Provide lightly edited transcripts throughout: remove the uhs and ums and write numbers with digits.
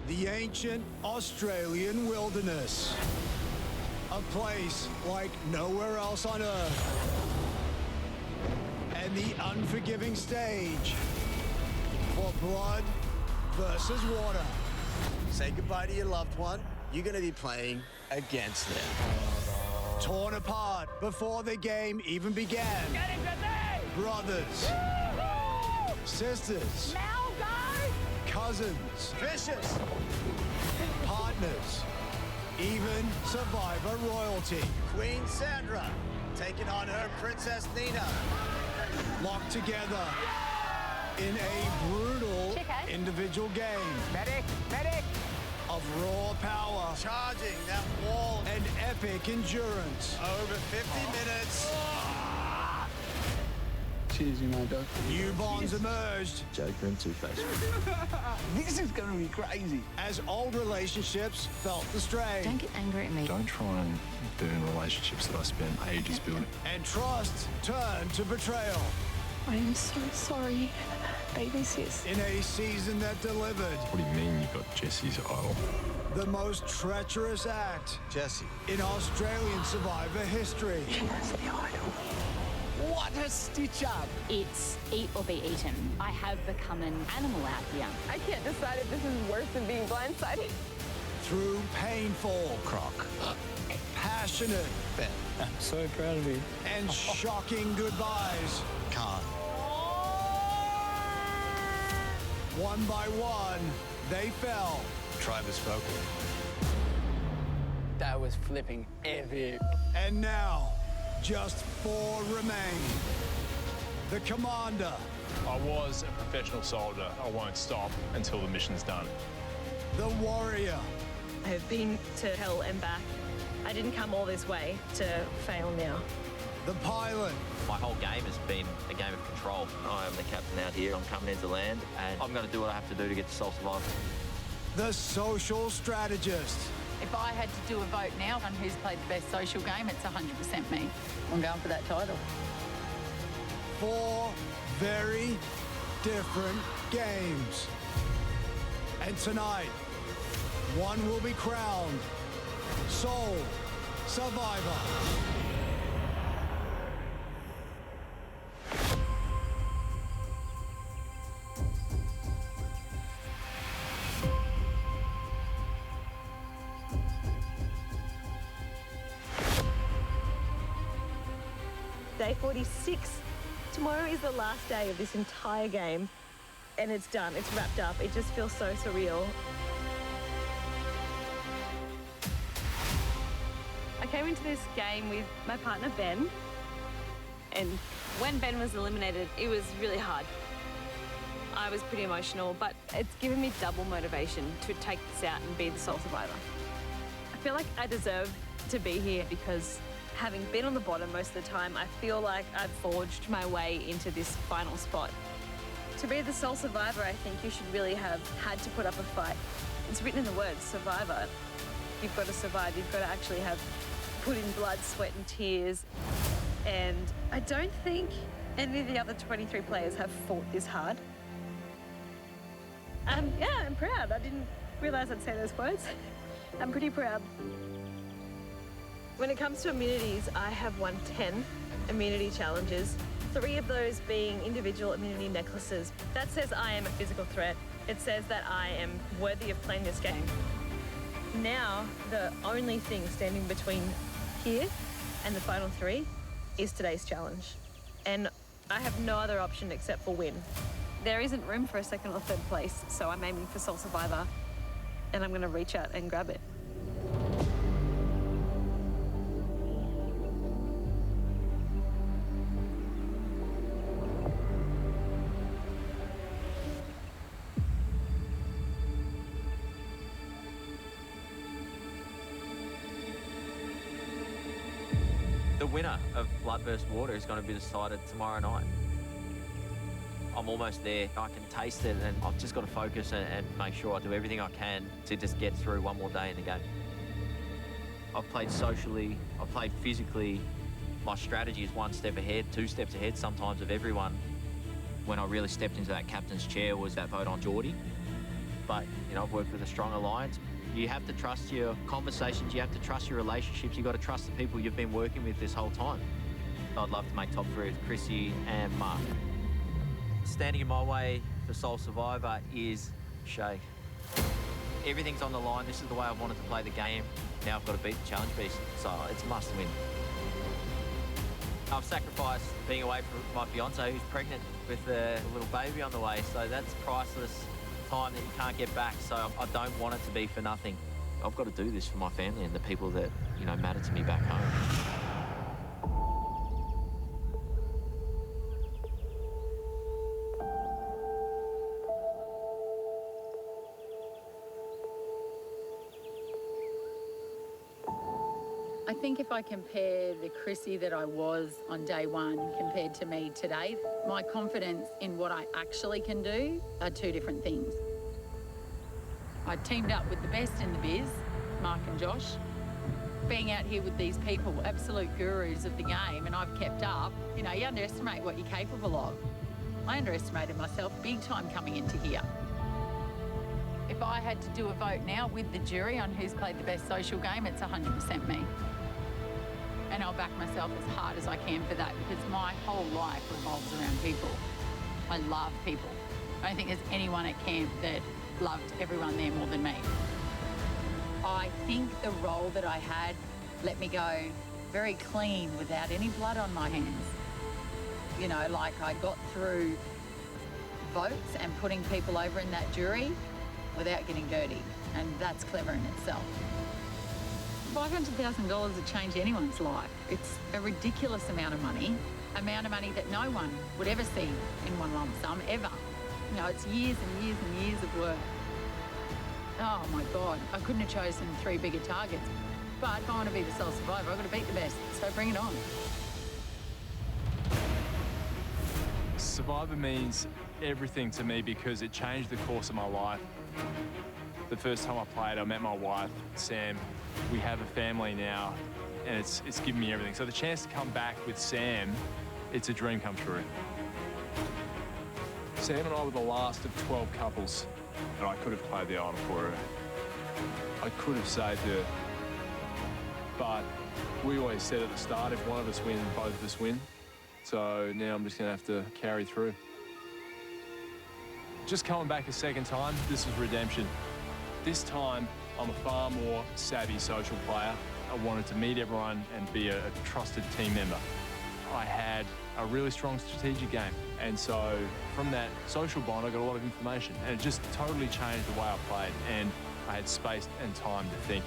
the ancient Australian wilderness. A place like nowhere else on Earth. And the unforgiving stage for blood versus water. Say goodbye to your loved one. You're going to be playing against them. Torn apart before the game even began. Get him to me! Brothers. Woo-hoo! Sisters. Now go! Cousins. Vicious. Partners. Even Survivor royalty. Queen Sandra taking on her Princess Nina. Locked together in a brutal individual game. Medic! Medic! Of raw power. Charging that wall. And epic endurance. Over 50 minutes. Cheers, you know, Doug. New bonds emerged. Joker and Two-Face. This is going to be crazy. As old relationships felt the strain. Don't get angry at me. Don't try and burn relationships that I spent ages building. And trust turned to betrayal. I am so sorry, baby sis. In a season that delivered. What do you mean you got Jesse's idol? The most treacherous act. Jesse. In Australian Survivor history. She was the idol. What a stitch up! It's eat or be eaten. I have become an animal out here. I can't decide if this is worse than being blindsided. Through painful. Croc. Passionate. Ben. I'm so proud of you. And shocking goodbyes. Can't. One by one, they fell. Tribe has spoken. That was flipping epic. And now, just 4 remain. The Commander. I was a professional soldier. I won't stop until the mission's done. The Warrior. I have been to hell and back. I didn't come all this way to fail now. The Pilot. My whole game has been a game of control. I am the captain out here. I'm coming into land, and I'm going to do what I have to do to get to sole survival. The Social Strategist. If I had to do a vote now on who's played the best social game, it's 100% me. I'm going for that title. 4 very different games. And tonight, one will be crowned sole survivor. Day 46. Tomorrow is the last day of this entire game, and it's done. It's wrapped up. It just feels so surreal. I came into this game with my partner, Ben, and when Ben was eliminated, it was really hard. I was pretty emotional, but it's given me double motivation to take this out and be the sole survivor. I feel like I deserve to be here because having been on the bottom most of the time, I feel like I've forged my way into this final spot. To be the sole survivor, I think you should really have had to put up a fight. It's written in the words, survivor. You've got to survive. You've got to actually have put in blood, sweat and tears. And I don't think any of the other 23 players have fought this hard. Yeah, I'm proud. I didn't realize I'd say those words. I'm pretty proud. When it comes to immunities, I have won 10 immunity challenges, 3 of those being individual immunity necklaces. That says I am a physical threat. It says that I am worthy of playing this game. Now, the only thing standing between here and the final 3 is today's challenge. And I have no other option except for win. There isn't room for a second or third place, so I'm aiming for sole survivor, and I'm gonna reach out and grab it. The winner of Blood vs. Water is going to be decided tomorrow night. I'm almost there. I can taste it, and I've just got to focus and make sure I do everything I can to just get through one more day in the game. I've played socially, I've played physically. My strategy is 1 step ahead, 2 steps ahead sometimes of everyone. When I really stepped into that captain's chair was that vote on Geordie. but, you know, I've worked with a strong alliance. You have to trust your conversations, you have to trust your relationships, you've got to trust the people you've been working with this whole time. I'd love to make top three with Chrissy and Mark. Standing in my way for Sole Survivor is Shay. Everything's on the line. This is the way I wanted to play the game. Now I've got to beat the challenge beast, so it's a must win. I've sacrificed being away from my fiance who's pregnant with a little baby on the way, so that's priceless time that you can't get back, so I don't want it to be for nothing. I've got to do this for my family and the people that, you know, matter to me back home. I think if I compare the Chrissy that I was on day one compared to me today, my confidence in what I actually can do are two different things. I teamed up with the best in the biz, Mark and Josh. Being out here with these people, absolute gurus of the game, and I've kept up, you know, you underestimate what you're capable of. I underestimated myself big time coming into here. If I had to do a vote now with the jury on who's played the best social game, it's 100% me. And I'll back myself as hard as I can for that because my whole life revolves around people. I love people. I don't think there's anyone at camp that loved everyone there more than me. I think the role that I had let me go very clean without any blood on my hands. You know, like I got through votes and putting people over in that jury without getting dirty, and that's clever in itself. $500,000 would change anyone's life. It's a ridiculous amount of money that no one would ever see in one lump sum, ever. You know, it's years and years and years of work. Oh my God, I couldn't have chosen three bigger targets. But if I want to be the sole survivor, I've got to beat the best, so bring it on. Survivor means everything to me because it changed the course of my life. The first time I played, I met my wife, Sam. We have a family now, and it's given me everything. So the chance to come back with Sam, it's a dream come true. Sam and I were the last of 12 couples, and I could have played the idol for her. I could have saved her. But we always said at the start, if one of us wins, both of us win. So now I'm just going to have to carry through. Just coming back a second time, this is redemption. This time, I'm a far more savvy social player. I wanted to meet everyone and be a trusted team member. I had a really strong strategic game. And so from that social bond, I got a lot of information. And it just totally changed the way I played. And I had space and time to think.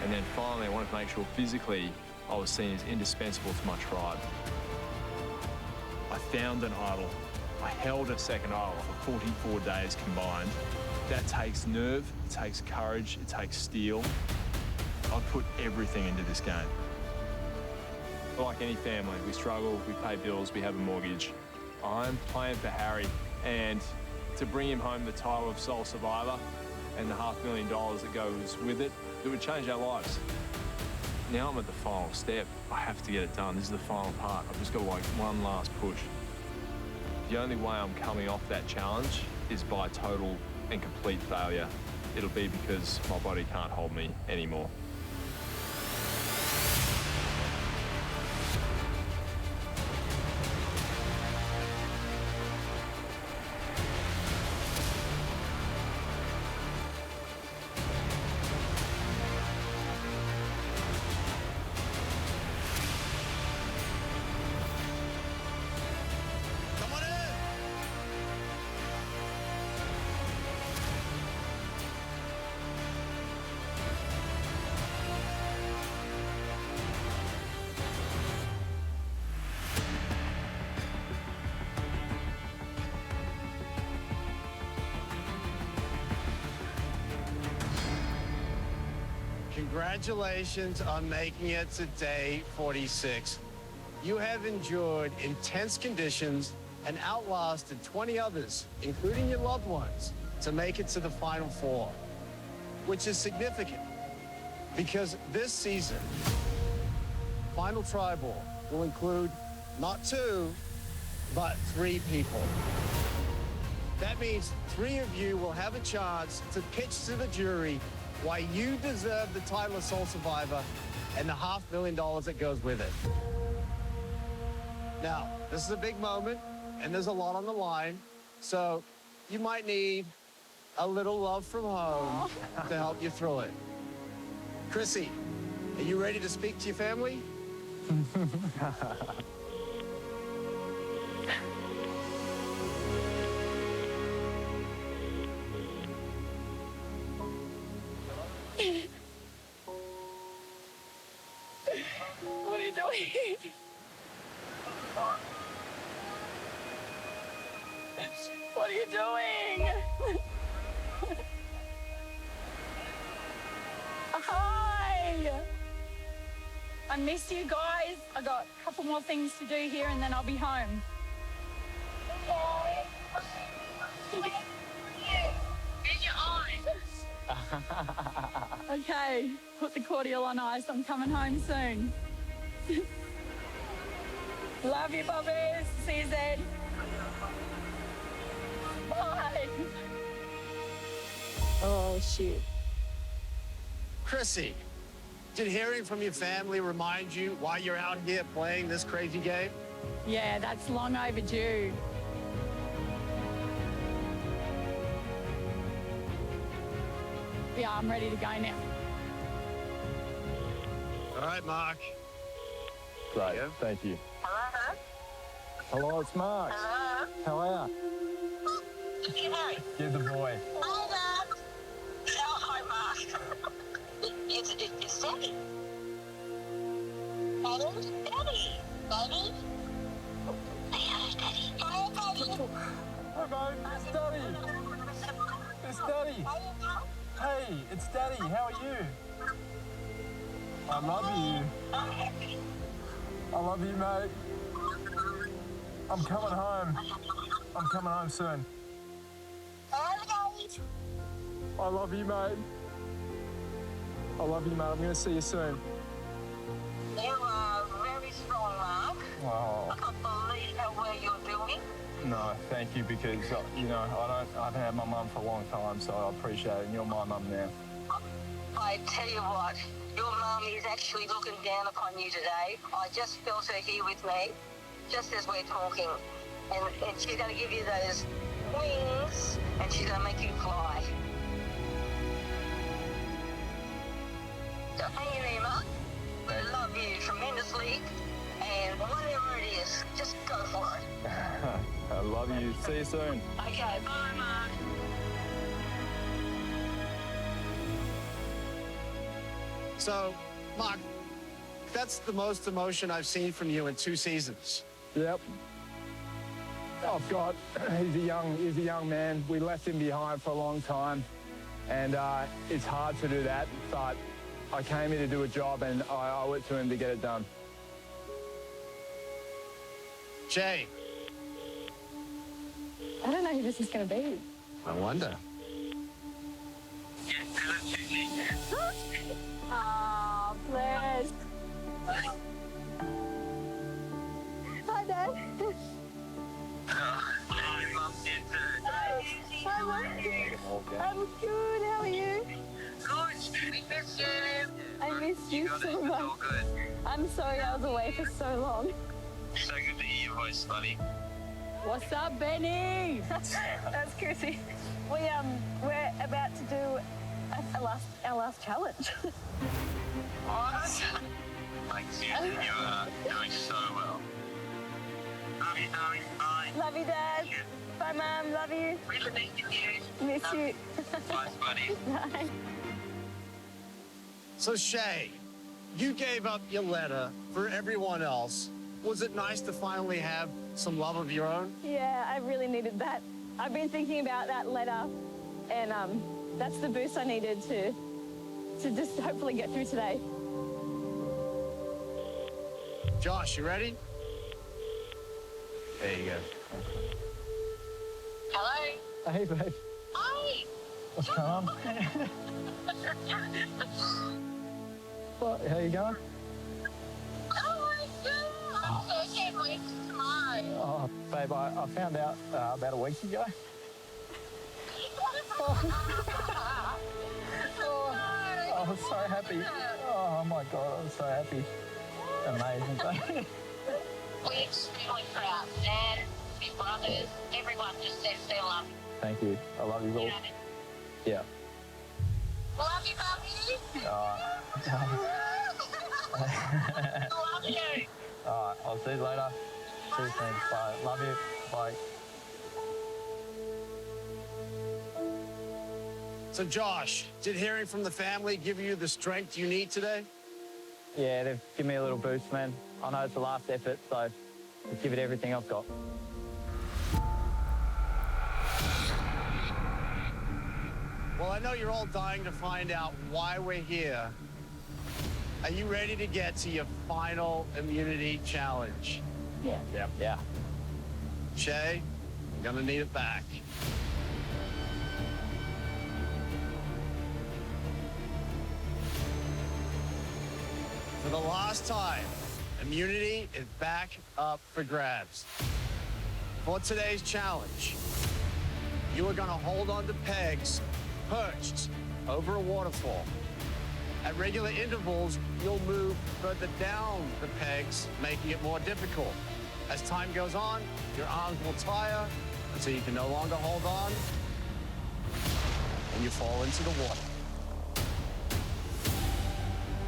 And then finally, I wanted to make sure physically I was seen as indispensable to my tribe. I found an idol. I held a second idol for 44 days combined. That takes nerve, it takes courage, it takes steel. I put everything into this game. Like any family, we struggle, we pay bills, we have a mortgage. I'm playing for Harry, and to bring him home the title of Sole Survivor and the $500,000 that goes with it, it would change our lives. Now I'm at the final step. I have to get it done. This is the final part. I've just got to like one last push. The only way I'm coming off that challenge is by total and complete failure. It'll be because my body can't hold me anymore. Congratulations on making it to day 46. You have endured intense conditions and outlasted 20 others, including your loved ones, to make it to the Final Four, which is significant because this season, Final Tribal will include not 2, but 3 people. That means 3 of you will have a chance to pitch to the jury why you deserve the title of Sole Survivor and the $500,000 that goes with it. Now, this is a big moment, and there's a lot on the line, so you might need a little love from home to help you through it. Chrissy, are you ready to speak to your family? What are you doing? What are you doing? Hi! I missed you guys. I got a couple more things to do here and then I'll be home. Okay, put the cordial on ice. I'm coming home soon. Love you, Bobbies. See you then. Bye. Oh, shoot. Chrissy, did hearing from your family remind you why you're out here playing this crazy game? Yeah, that's long overdue. Yeah, I'm ready to go now. All right, Mark. Great, thank you. Hello? Hello, it's Mark. Hello? How are Hey. you? You're the boy. Hi, Dad. Oh, hi, Mark. It's Daddy. Daddy? Daddy? Daddy? Hey, Daddy. Hi, Daddy. Hi, mate. It's Daddy. It's Daddy. Hey, it's Daddy. How are you? I love you. I love you, mate. I'm coming home. I'm coming home soon. I love you, mate. I love you, mate. I'm going to see you soon. You are very strong, Mark. Oh, I can't believe how well you're doing. no, thank you, because, you know, I haven't had my mum for a long time, so I appreciate it. And you're my mum now. I tell you what, your mum is actually looking down upon you today. I just felt her here with me, just as we're talking. And she's going to give you those wings, and she's going to make you fly. So hang in there, Mark. We love you tremendously, and whatever it is, just go for it. I love you. See you soon. Okay, bye, Mark. So, Mark, that's the most emotion I've seen from you in 2 seasons. Yep. He's a young man. We left him behind for a long time, and it's hard to do that, but I came here to do a job, and I owe it to him to get it done. Jay. I don't know who this is going to be. I wonder. Oh, bless. Hi, Dad. Hi, Mum. Hi, Mum. I'm good. How are you? Good. We miss you. I miss you so much. Good. I'm sorry I was away for so long. So good to hear your voice, buddy. What's up, Benny? That's Chrissy. We're about to do our last challenge. What? Thanks, you. You are doing so well. Love you, darling. Bye. Love you, Dad. Bye, Mum. Love you. Really miss you. Miss you. Bye, buddy. Bye. So, Shay, you gave up your letter for everyone else. Was it nice to finally have some love of your own? Yeah, I really needed that. I've been thinking about that letter, and that's the boost I needed to just hopefully get through today. Josh, you ready? There you go. Hello. Hey, babe. Hi. What's going on? What? How you going? Oh, my God. I can't wait for tomorrow. Oh, babe, I found out about a week ago I was so happy. Oh my God, I was so happy. Amazing. We're extremely proud. Dad, my brothers, everyone just says they love you. Thank you. I love you all. Yeah. Love you, puppy. Love you. All right, I'll see you later. See you soon. Bye. Love you. Bye. So, Josh, did hearing from the family give you the strength you need today? Yeah, they've given me a little boost, man. I know it's the last effort, so I'll give it everything I've got. Well, I know you're all dying to find out why we're here. Are you ready to get to your final immunity challenge? Yeah. Yeah. Shay, you're gonna need it back. For the last time, immunity is back up for grabs. For today's challenge, you are gonna hold on to pegs perched over a waterfall. At regular intervals, you'll move further down the pegs, making it more difficult. As time goes on, your arms will tire until you can no longer hold on, and you fall into the water.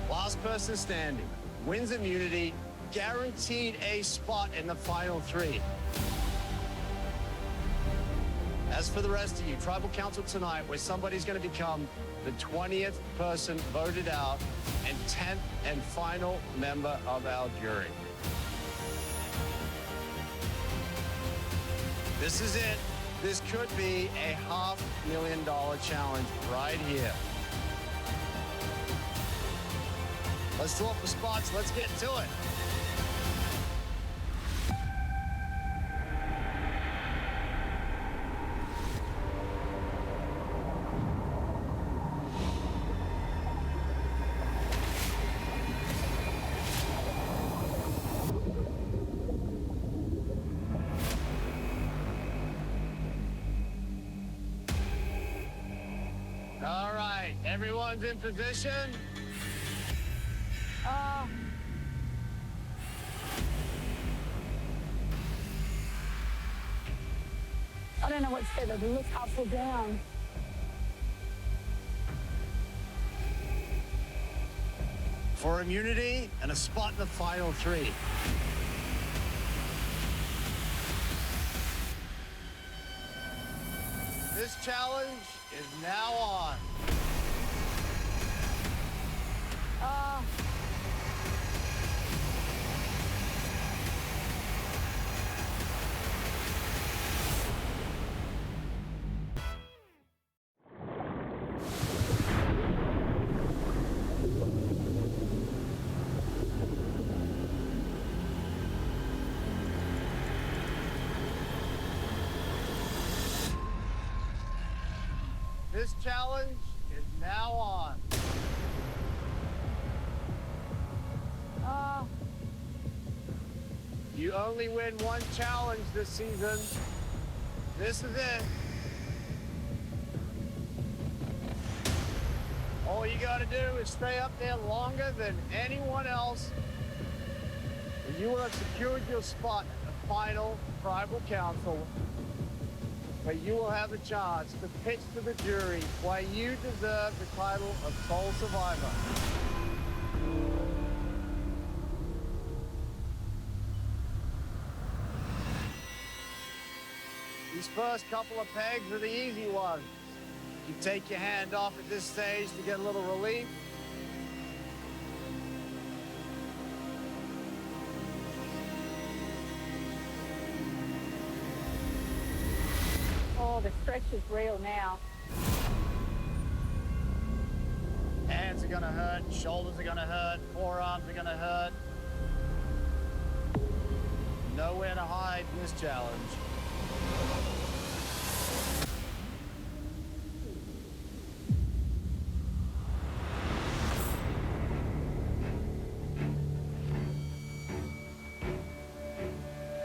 Last person standing wins immunity, guaranteed a spot in the final three. As for the rest of you, Tribal Council tonight, where somebody's going to become the 20th person voted out and 10th and final member of our jury. This is it. This could be a $500,000 challenge right here. Let's swap the spots. Let's get to it. All right, everyone's in position. I don't know what's better, to look up or down. For immunity and a spot in the final three. This challenge is now on. This challenge is now on. You only win one challenge this season. This is it. All you gotta do is stay up there longer than anyone else, and you will have secured your spot at the final Tribal Council, where you will have a chance to pitch to the jury why you deserve the title of Sole Survivor. These first couple of pegs are the easy ones. You take your hand off at this stage to get a little relief. Oh, the stretch is real now. Hands are gonna hurt, shoulders are gonna hurt, forearms are gonna hurt. Nowhere to hide in this challenge.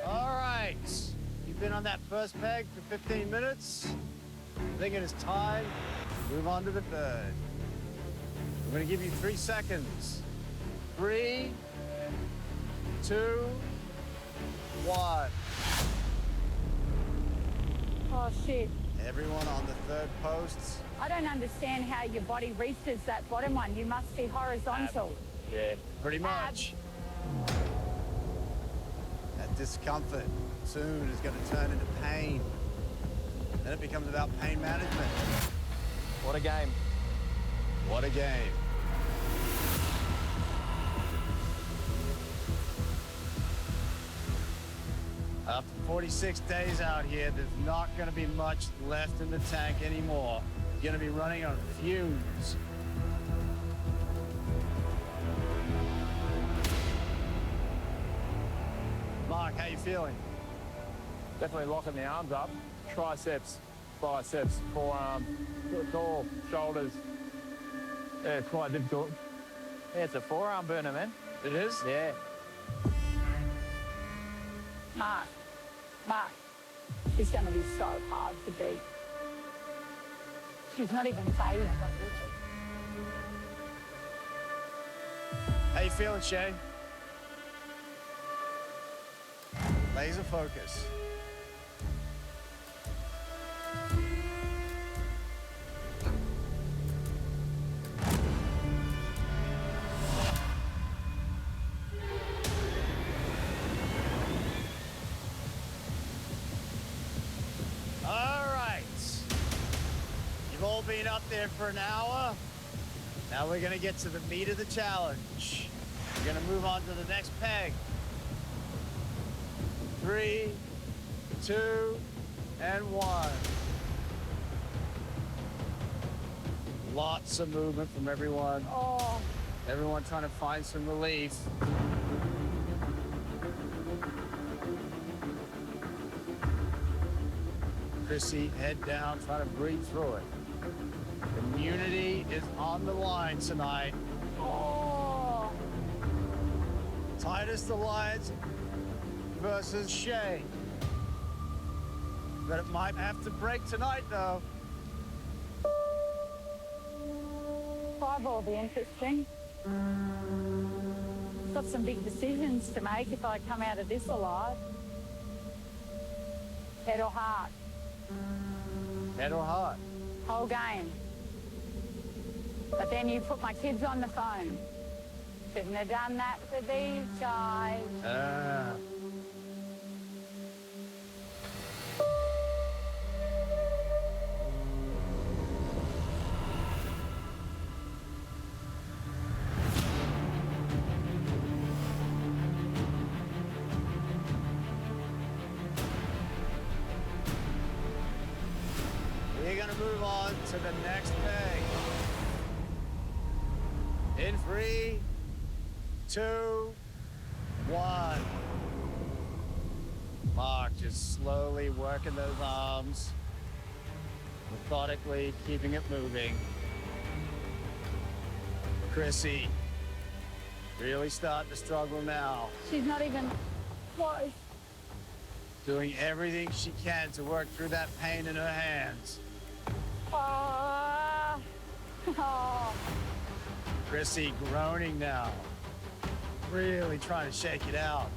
All right, you've been on that first peg for 15 minutes. I think it is time to move on to the third. I'm going to give you 3 seconds. 3, 2, 1. Oh, shit. Everyone on the third posts. I don't understand how your body reaches that bottom one. You must be horizontal. Yeah, pretty much. That discomfort soon is going to turn into pain. Then it becomes about pain management. What a game. What a game. After 46 days out here, there's not going to be much left in the tank anymore. You're going to be running on fumes. Mark, how you feeling? Definitely locking the arms up. Triceps, biceps, forearm, core, shoulders. Yeah, it's quite difficult. Yeah, it's a forearm burner, man. It is? Yeah. Mark, it's going to be so hard to beat. She's not even failing. How you feeling, Shay? Laser focus. Been up there for an hour. Now we're gonna get to the meat of the challenge. We're gonna move on to the next peg. 3, 2, and 1. Lots of movement from everyone. Oh. Everyone trying to find some relief. Chrissy, head down, trying to breathe through it. Immunity is on the line tonight. Oh. Titus Alliance versus Shay. But it might have to break tonight, though. 5 will be interesting. Got some big decisions to make if I come out of this alive. Head or heart? Head or heart? Whole game. But then you put my kids on the phone. Shouldn't have done that for these guys. We're gonna move on to the next peg. In 3, 2, 1. Mark just slowly working those arms, methodically keeping it moving. Chrissy, really starting to struggle now. She's not even close. Doing everything she can to work through that pain in her hands. Oh. Chrissy groaning now. Really trying to shake it out.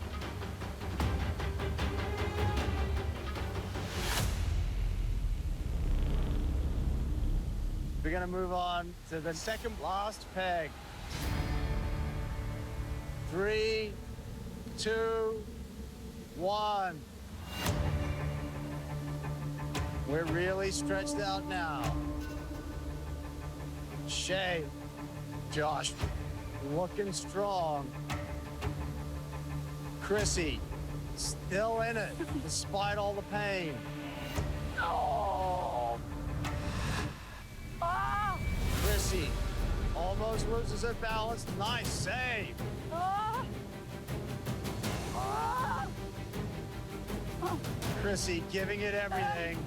We're gonna move on to the second last peg. 3, 2, 1. We're really stretched out now. Shay, Josh, looking strong. Chrissy, still in it, despite all the pain. Oh. Ah. Chrissy almost loses her balance. Nice save. Ah. Ah. Oh. Chrissy giving it everything.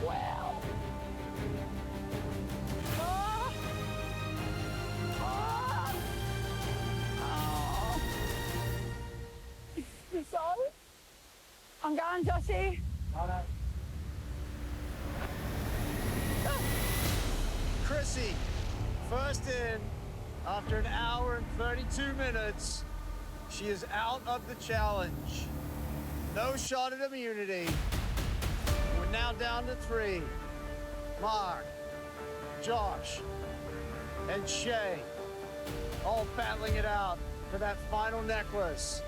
Wow. Ah. Ah. I'm going, Joshy. Chrissy, first in after an hour and 32 minutes. She is out of the challenge. No shot at immunity. We're now down to 3. Mark, Josh, and Shay all battling it out for that final necklace.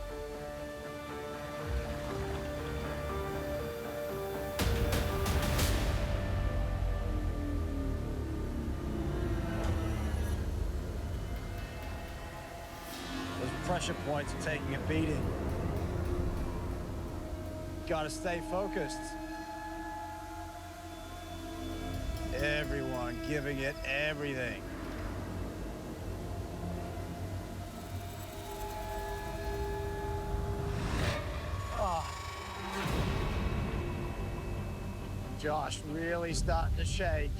Those pressure points are taking a beating. Gotta stay focused. Everyone giving it everything. Josh really starting to shake.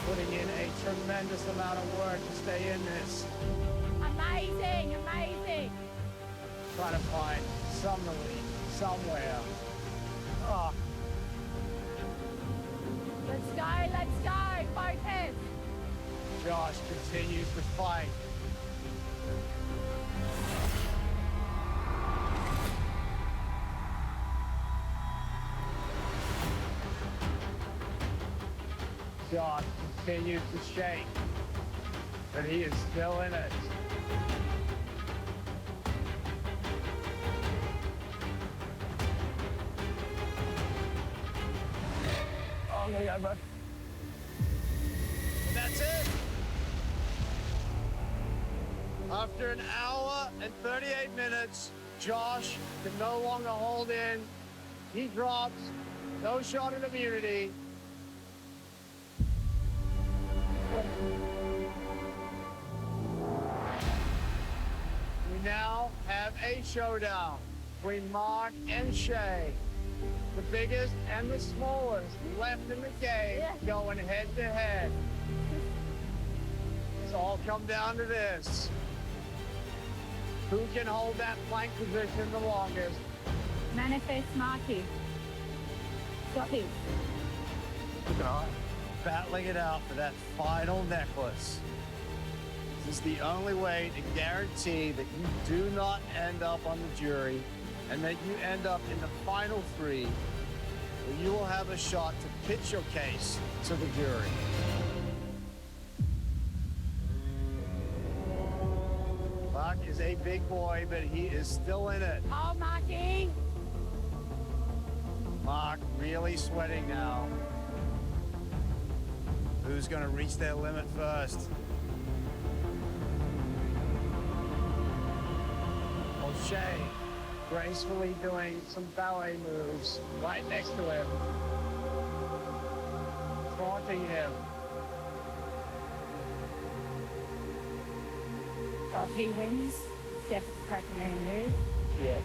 Putting in a tremendous amount of work to stay in this. Amazing, amazing. Trying to find some relief somewhere. Oh, Let's go, both heads. Josh continues to fight. Josh continues to shake, but he is still in it. Oh, there you go, bud. And that's it. After an hour and 38 minutes, Josh can no longer hold in. He drops. No shot at immunity. We now have a showdown between Mark and Shay. The biggest and the smallest left in the game going head to head. It's all come down to this. Who can hold that plank position the longest? Manifest Marky. Stop him. Battling it out for that final necklace. This is the only way to guarantee that you do not end up on the jury and that you end up in the final 3, where you will have a shot to pitch your case to the jury. Mark is a big boy, but he is still in it. Oh, Marky. Mark really sweating now. Who's going to reach their limit first? O'Shea gracefully doing some ballet moves right next to him, taunting him. So if he wins, Steph's cracking her move. Yeah.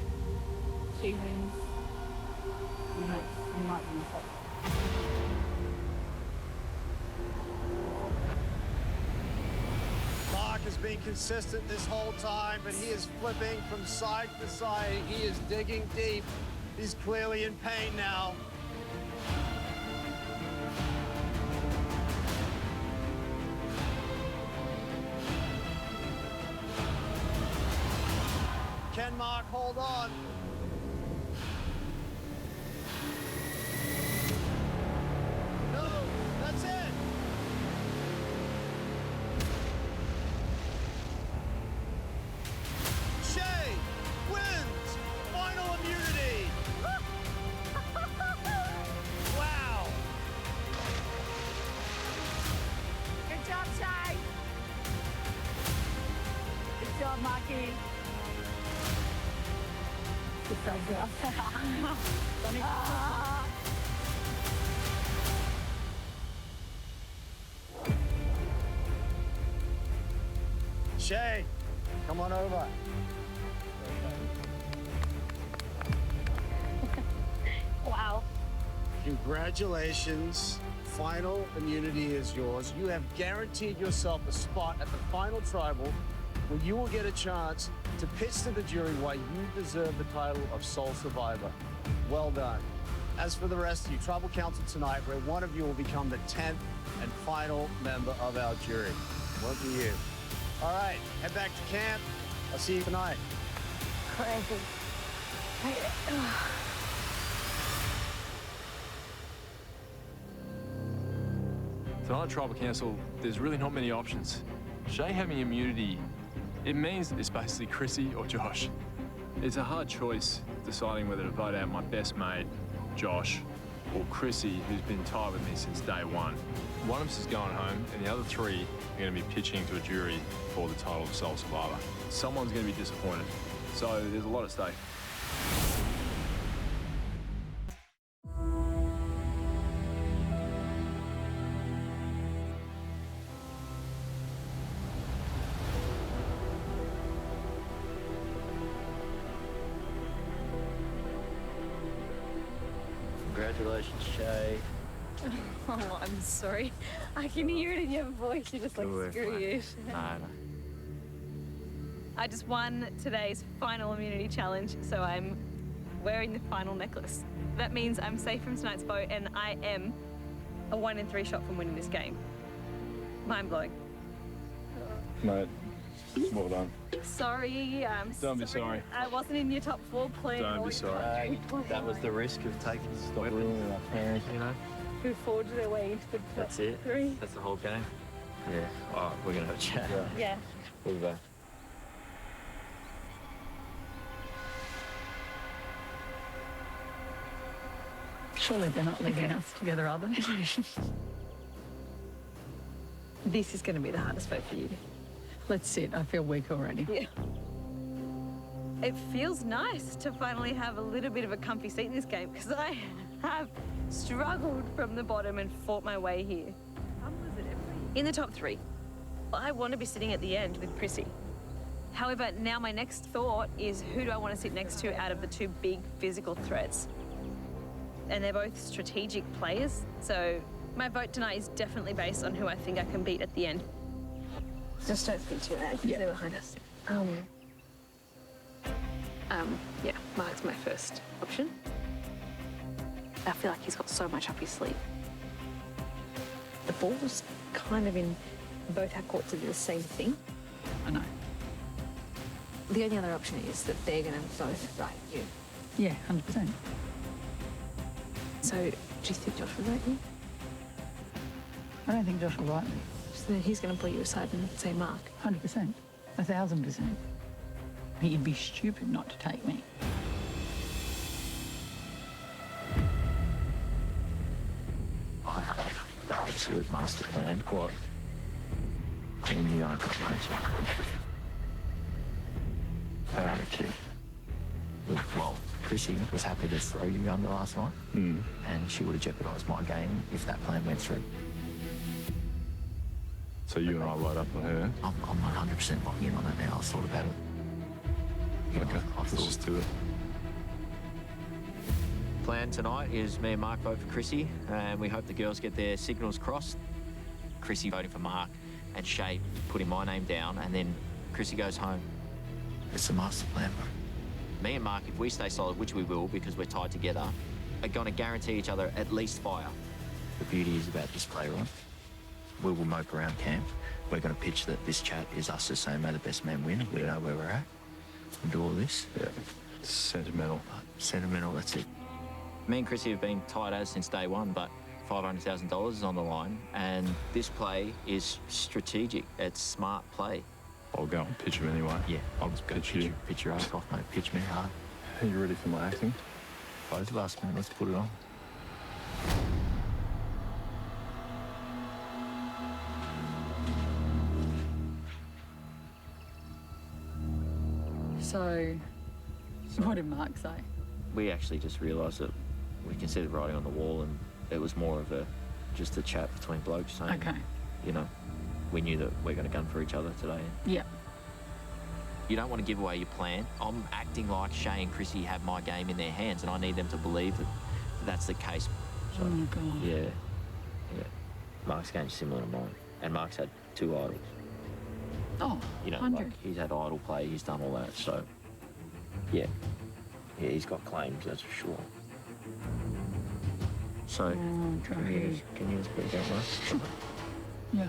She wins. You might win top. Mark has been consistent this whole time, but he is flipping from side to side. He is digging deep. He's clearly in pain now. Can Mark hold on? No, that's it. Shay wins final immunity. Wow. Good job, Shay. Good job, Marky. Good job, girl. Shay, come on over. Wow. Congratulations. Final immunity is yours. You have guaranteed yourself a spot at the final tribal where you will get a chance to pitch to the jury why you deserve the title of sole survivor. Well done. As for the rest of you, Tribal Council tonight, where one of you will become the 10th and final member of our jury. Won't be you. All right, head back to camp. I'll see you tonight. Crazy. Tonight at Tribal Council, there's really not many options. Shay having immunity, it means it's basically Chrissy or Josh. It's a hard choice deciding whether to vote out my best mate, Josh, or Chrissy, who's been tied with me since day one. One of us is going home, and the other three are going to be pitching to a jury for the title of sole survivor. Someone's going to be disappointed, so there's a lot at stake. Congratulations, Shay. Oh, I'm sorry. I can hear it in your voice. You're just like, screw you. No. I just won today's final immunity challenge, so I'm wearing the final necklace. That means I'm safe from tonight's vote, and I am a 1 in 3 shot from winning this game. Mind blowing. Mate, well done. Sorry, Don't be sorry. I wasn't in your top 4 playing. Don't be sorry. That was the risk of taking stop ruining our parents, you know? Who forged their way into the top That's it. 3. That's the whole game. Yeah. All right, we're going to have a chat. Yeah. We'll be back. Surely they're not leaving us together, are they? This is going to be the hardest vote for you. Let's sit. I feel weak already. Yeah. It feels nice to finally have a little bit of a comfy seat in this game, because I have struggled from the bottom and fought my way here. In the top 3, I want to be sitting at the end with Chrissy. However, now my next thought is, who do I want to sit next to out of the 2 big physical threats? And they're both strategic players, so my vote tonight is definitely based on who I think I can beat at the end. Just don't speak too loud, they're behind us. Yeah, Mark's my first option. I feel like he's got so much up his sleeve. The ball's kind of in both our courts to do the same thing. I know. The only other option is that they're going to both write you. Yeah, 100%. So, do you think Josh will write you? I don't think Josh will write me. So then he's going to pull you aside and say Mark. 100%. 1,000%. He'd be stupid not to take me. I have the absolute master plan. What? And you aren't got much. Actually, well, Chrissy was happy to throw you under last night, and she would have jeopardised my game if that plan went through. So you and I load up on her? I'm 100% locking in on that now. I've thought about it. Okay, let's just do it. Plan tonight is me and Mark vote for Chrissy, and we hope the girls get their signals crossed. Chrissy voting for Mark, and Shay putting my name down, and then Chrissy goes home. It's a master plan, bro. Me and Mark, if we stay solid, which we will because we're tied together, are going to guarantee each other at least fire. The beauty is about this play, right? We will mope around camp. We're going to pitch that this chat is us just saying, may the best man win. We know where we're at. And do all this. Yeah. Sentimental. Sentimental, that's it. Me and Chrissy have been tied as since day one, but $500,000 is on the line, and this play is strategic. It's smart play. I'll go and pitch him anyway. Yeah. I'll just pitch you. Pitch your ass off, mate. Pitch me hard. Are you ready for my acting? Both of us, man. Let's put it on. So, what did Mark say? We actually just realised that we considered writing on the wall, and it was more of just a chat between blokes saying, Okay. you know, we knew that we're going to gun for each other today. Yeah. You don't want to give away your plan. I'm acting like Shay and Chrissy have my game in their hands, and I need them to believe that that's the case. So, Oh, my God. Yeah. Yeah. Mark's game's similar to mine, and Mark's had 2 idols. Oh, You know, 100. like he's had idle play, he's done all that. So, yeah, he's got claims, that's for sure. So, can you just put it down, Mark? Yeah.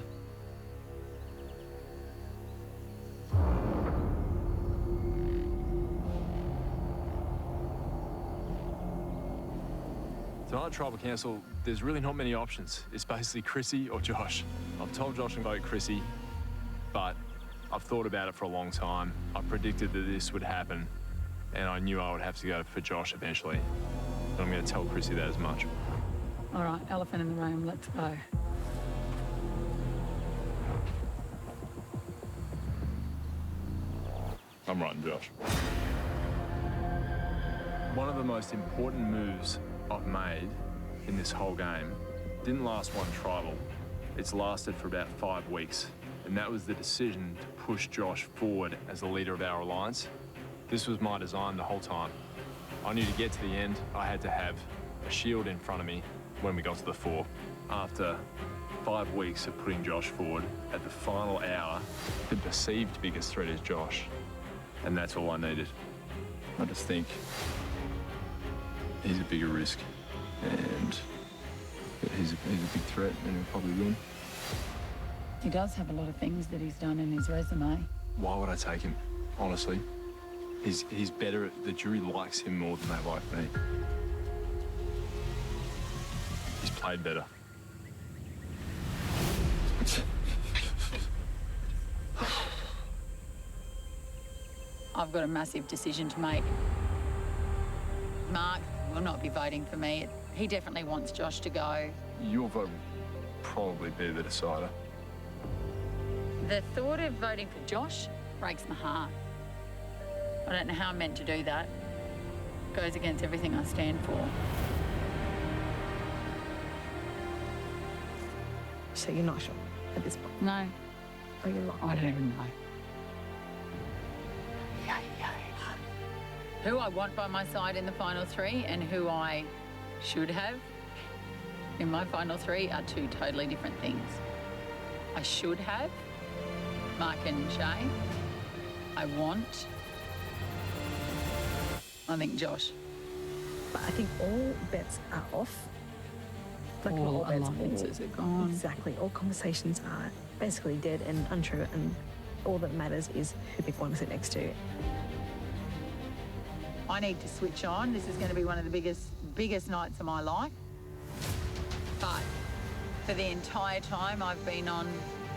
Tonight, Tribal Council, there's really not many options. It's basically Chrissy or Josh. I've told Josh and vote Chrissy, but I've thought about it for a long time. I predicted that this would happen, and I knew I would have to go for Josh eventually. And I'm going to tell Chrissy that as much. All right, elephant in the room, let's go. I'm writing Josh. One of the most important moves I've made in this whole game didn't last one tribal. It's lasted for about 5 weeks, and that was the decision to push Josh forward as the leader of our alliance. This was my design the whole time. I knew to get to the end, I had to have a shield in front of me when we got to the 4. After 5 weeks of putting Josh forward, at the final hour, the perceived biggest threat is Josh, and that's all I needed. I just think he's a bigger risk, and he's a big threat, and he'll probably win. He does have a lot of things that he's done in his resume. Why would I take him? Honestly, he's better. The jury likes him more than they like me. He's played better. I've got a massive decision to make. Mark will not be voting for me. He definitely wants Josh to go. Your vote will probably be the decider. The thought of voting for Josh breaks my heart. I don't know how I'm meant to do that. It goes against everything I stand for. So you're not sure at this point? No. Oh, you're not? I don't even know. Who I want by my side in the final 3 and who I should have in my final 3 are 2 totally different things. I should have Mark and Shay. I think Josh. But I think all bets are off. Like All not all alliances are gone. Exactly. All conversations are basically dead and untrue, and all that matters is who Big One to sit next to. I need to switch on. This is going to be one of the biggest nights of my life. But for the entire time I've been on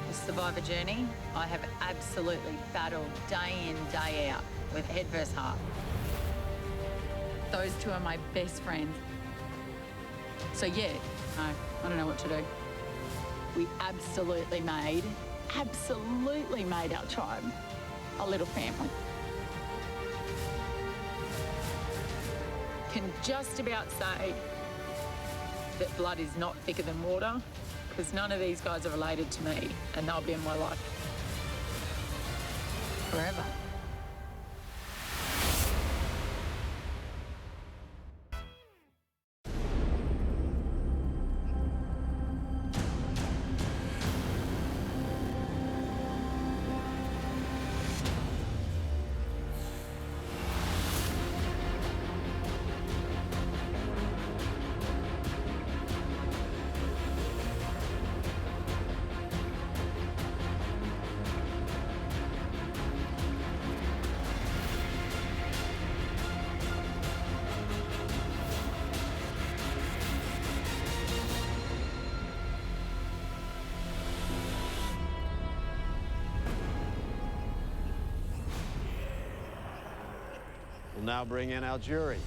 the Survivor journey, I have absolutely battled day in, day out with head versus heart. Those 2 are my best friends. So yeah, no, I don't know what to do. We absolutely made our tribe a little family. Can just about say that blood is not thicker than water, because none of these guys are related to me, and they'll be in my life forever. We'll now bring in our jury.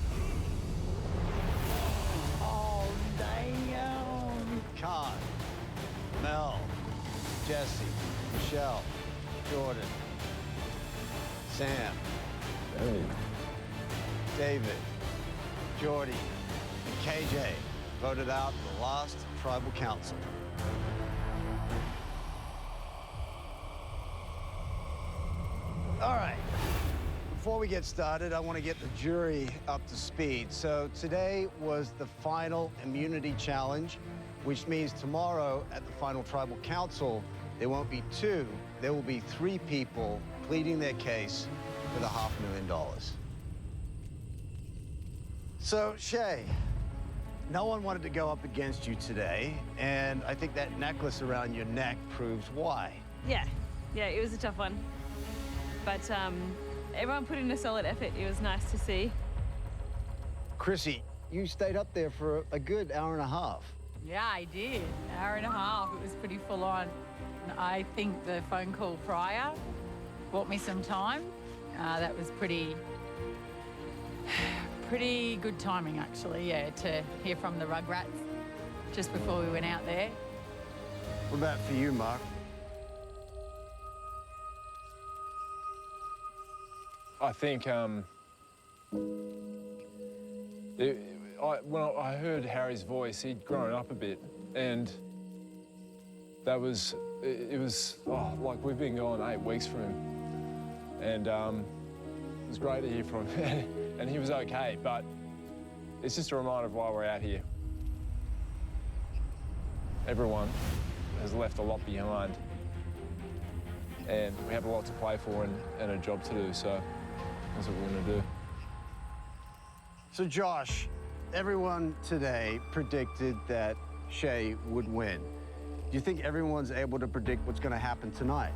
Oh, damn. Con, Mel, Jesse, Michelle, Jordan, Sam, David, Jordy, and KJ voted out the last tribal council. All right. Before we get started, I want to get the jury up to speed. So today was the final immunity challenge, which means tomorrow at the final tribal council, there won't be 2, there will be 3 people pleading their case for the $500,000. So, Shay, no one wanted to go up against you today, and I think that necklace around your neck proves why. Yeah, it was a tough one. But everyone put in a solid effort. It was nice to see. Chrissy, you stayed up there for a good hour and a half. Yeah, I did. Hour and a half. It was pretty full on. I think the phone call prior bought me some time. That was pretty good timing, actually, yeah, to hear from the Rugrats just before we went out there. What about for you, Mark? I think when I heard Harry's voice, he'd grown up a bit, and that was, it was, like we've been gone 8 weeks from him, and it was great to hear from him, and he was okay, but it's just a reminder of why we're out here. Everyone has left a lot behind, and we have a lot to play for and a job to do, so that's what we're going to do. So, Josh, everyone today predicted that Shay would win. Do you think everyone's able to predict what's going to happen tonight?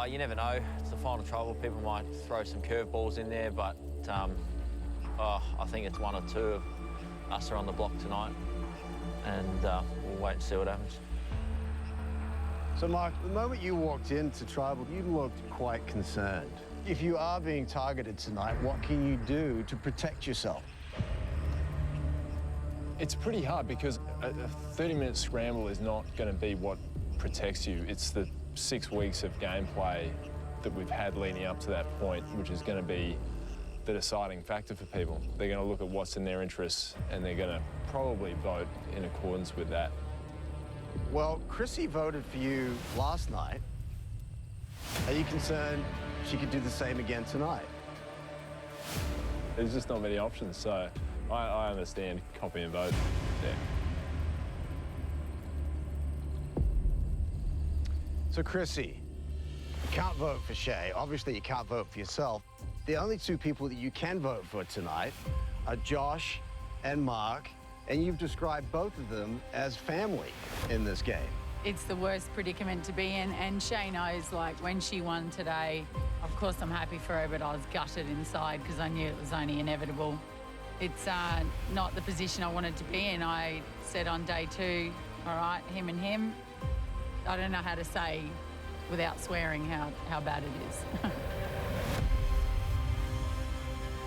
You never know. It's the final tribal. People might throw some curveballs in there, but I think it's 1 or 2 of us are on the block tonight, and we'll wait and see what happens. So, Mark, the moment you walked into tribal, you looked quite concerned. If you are being targeted tonight, what can you do to protect yourself? It's pretty hard because a 30-minute scramble is not going to be what protects you. It's the 6 weeks of gameplay that we've had leading up to that point, which is going to be the deciding factor for people. They're going to look at what's in their interests, and they're going to probably vote in accordance with that. Well, Chrissy voted for you last night. Are you concerned she could do the same again tonight? There's just not many options, so I understand copy and vote. Yeah. So, Chrissy, you can't vote for Shay. Obviously, you can't vote for yourself. The only 2 people that you can vote for tonight are Josh and Mark, and you've described both of them as family in this game. It's the worst predicament to be in, and Shay knows, like, when she won today, of course I'm happy for her, but I was gutted inside because I knew it was only inevitable. It's not the position I wanted to be in. I said on day 2, all right, him and him. I don't know how to say without swearing how bad it is.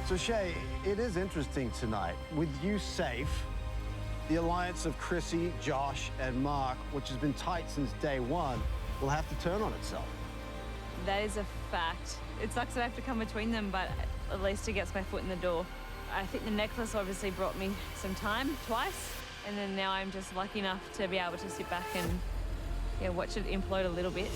So, Shay, it is interesting tonight. With you safe, the alliance of Chrissy, Josh, and Mark, which has been tight since day 1, will have to turn on itself. That is a fact. It sucks that I have to come between them, but at least it gets my foot in the door. I think the necklace obviously brought me some time twice, and then now I'm just lucky enough to be able to sit back and watch it implode a little bit.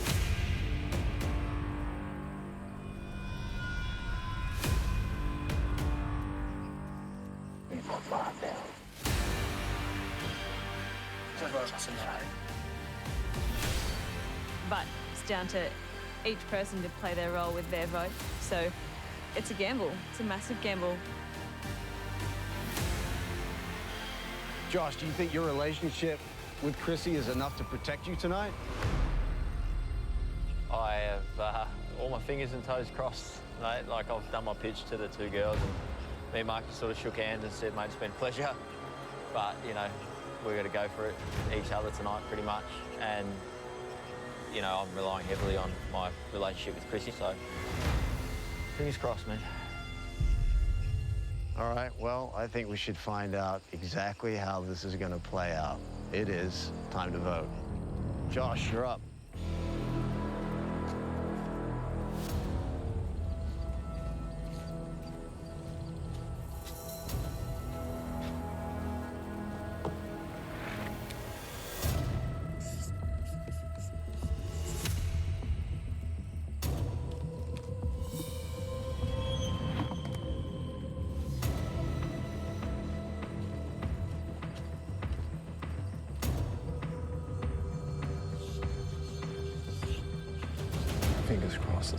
But it's down to each person to play their role with their vote. So it's a gamble. It's a massive gamble. Josh, do you think your relationship with Chrissy is enough to protect you tonight? I have all my fingers and toes crossed, mate. Like, I've done my pitch to the 2 girls, and me and Mark just sort of shook hands and said, mate, it's been a pleasure. But, you know, we're going to go for it each other tonight, pretty much. And, you know, I'm relying heavily on my relationship with Chrissy, so fingers crossed, man. All right, well, I think we should find out exactly how this is going to play out. It is time to vote. Josh, you're up.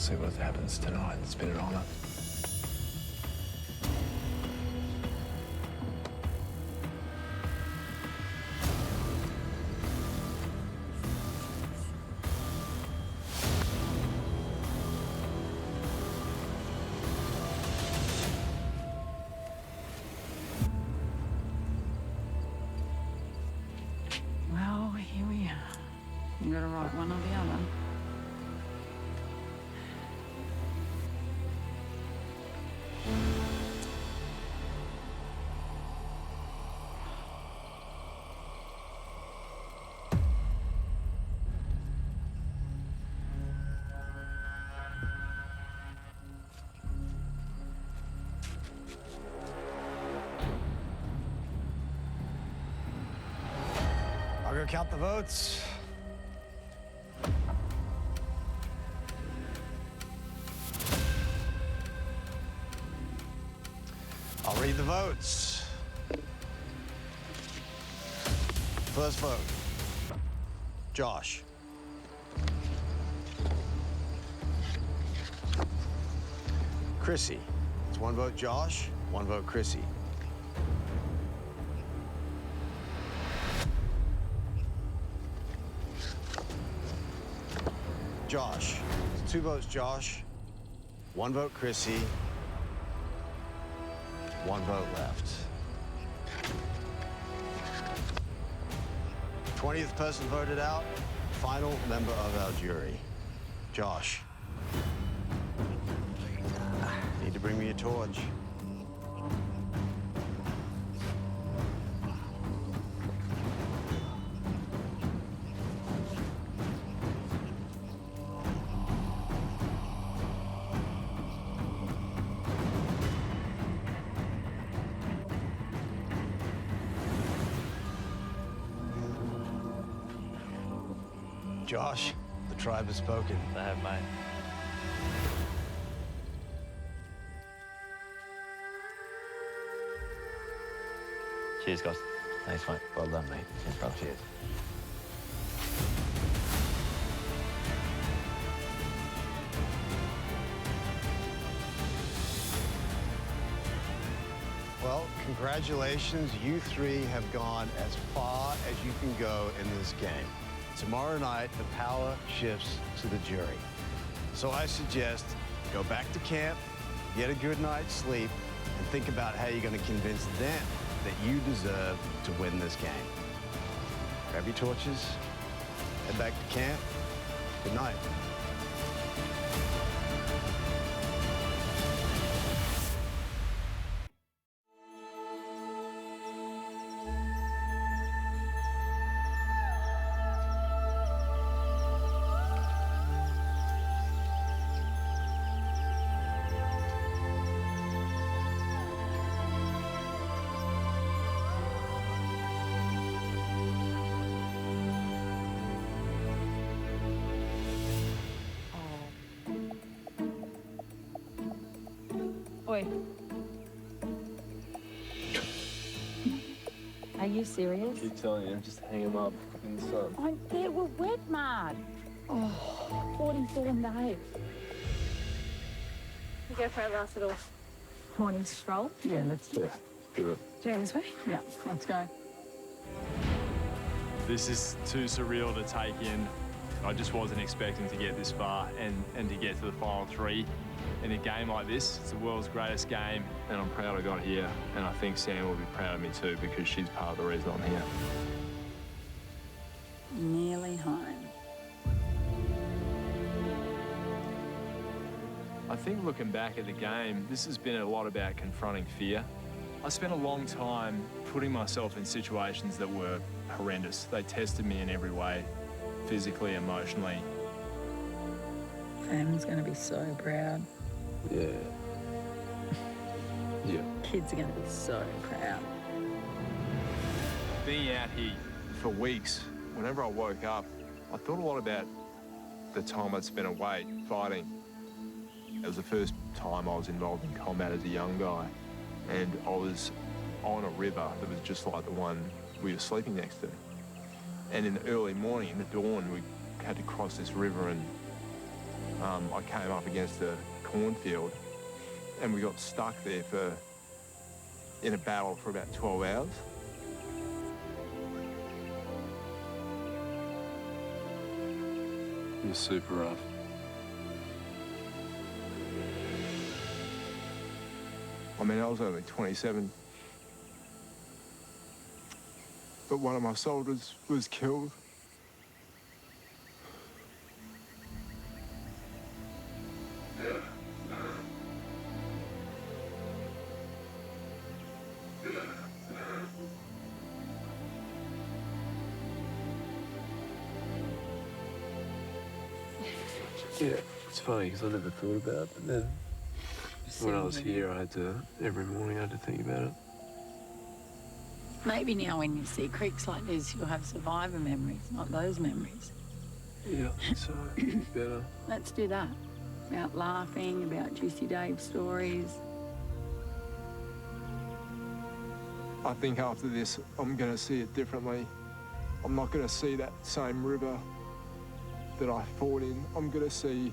see what happens tonight. It's been an honour. Well, here we are. You got to write one or the other. I'll go count the votes. I'll read the votes. First vote, Josh. Chrissy. It's one vote Josh, one vote Chrissy. Josh. It's two votes Josh, one vote Chrissy, one vote left. 20th person voted out, final member of our jury. Josh. Need to bring me a torch. Josh, the tribe has spoken. They have, mate. Cheers, guys. Thanks, mate. Well done, mate. Cheers, brother. Cheers. Well, congratulations. You three have gone as far as you can go in this game. Tomorrow night, the power shifts to the jury. So I suggest go back to camp, get a good night's sleep, and think about how you're going to convince them that you deserve to win this game. Grab your torches, head back to camp. Good night. Oi. Are you serious? Keep telling you, just hang him up in the sun. They were wet, Mark. Oh, 47 days. We go for our last little Morning stroll? Yeah, let's do it. Do it. James way? Yeah, let's go. This is too surreal to take in. I just wasn't expecting to get this far and to get to the final three. In a game like this, it's the world's greatest game, and I'm proud I got here. And I think Sam will be proud of me too, because she's part of the reason I'm here. Nearly home. I think looking back at the game, this has been a lot about confronting fear. I spent a long time putting myself in situations that were horrendous. They tested me in every way, physically, emotionally. Family's going to be so proud. Yeah. Yeah. Kids are going to be so proud. Being out here for weeks, whenever I woke up, I thought a lot about the time I'd spent away fighting. It was the first time I was involved in combat as a young guy, and I was on a river that was just like the one we were sleeping next to. And in the early morning, in the dawn, we had to cross this river, and I came up against a cornfield and we got stuck there in a battle for about 12 hours. It was super rough. I mean, I was only 27. But one of my soldiers was killed. Yeah, it's funny because I never thought about it, but then when I was here, every morning I had to think about it. Maybe now when you see creeks like this, you'll have survivor memories, not those memories. Yeah, so better. Let's do that. About laughing, about Juicy Dave stories. I think after this, I'm going to see it differently. I'm not going to see that same river that I fought in. I'm going to see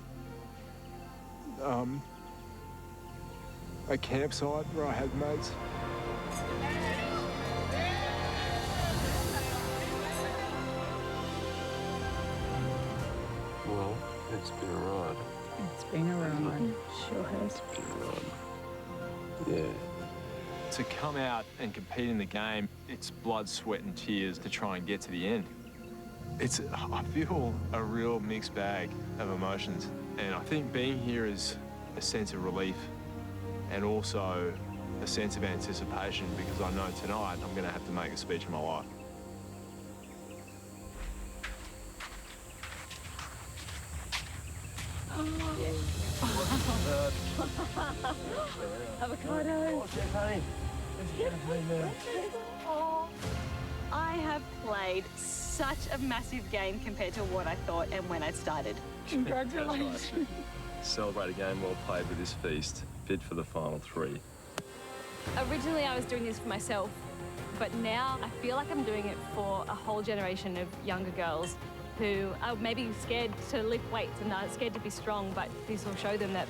a campsite where I had mates. Well, it's been a ride. It's been a ride. Sure has. It's been a ride. Yeah. To come out and compete in the game, it's blood, sweat and tears to try and get to the end. I feel a real mixed bag of emotions. And I think being here is a sense of relief and also a sense of anticipation because I know tonight I'm going to have to make a speech of my life. Avocado. I have played such a massive game compared to what I thought and when I started. Congratulations. Celebrate a game well played with this feast, fit for the final three. Originally, I was doing this for myself, but now I feel like I'm doing it for a whole generation of younger girls who are maybe scared to lift weights and are scared to be strong, but this will show them that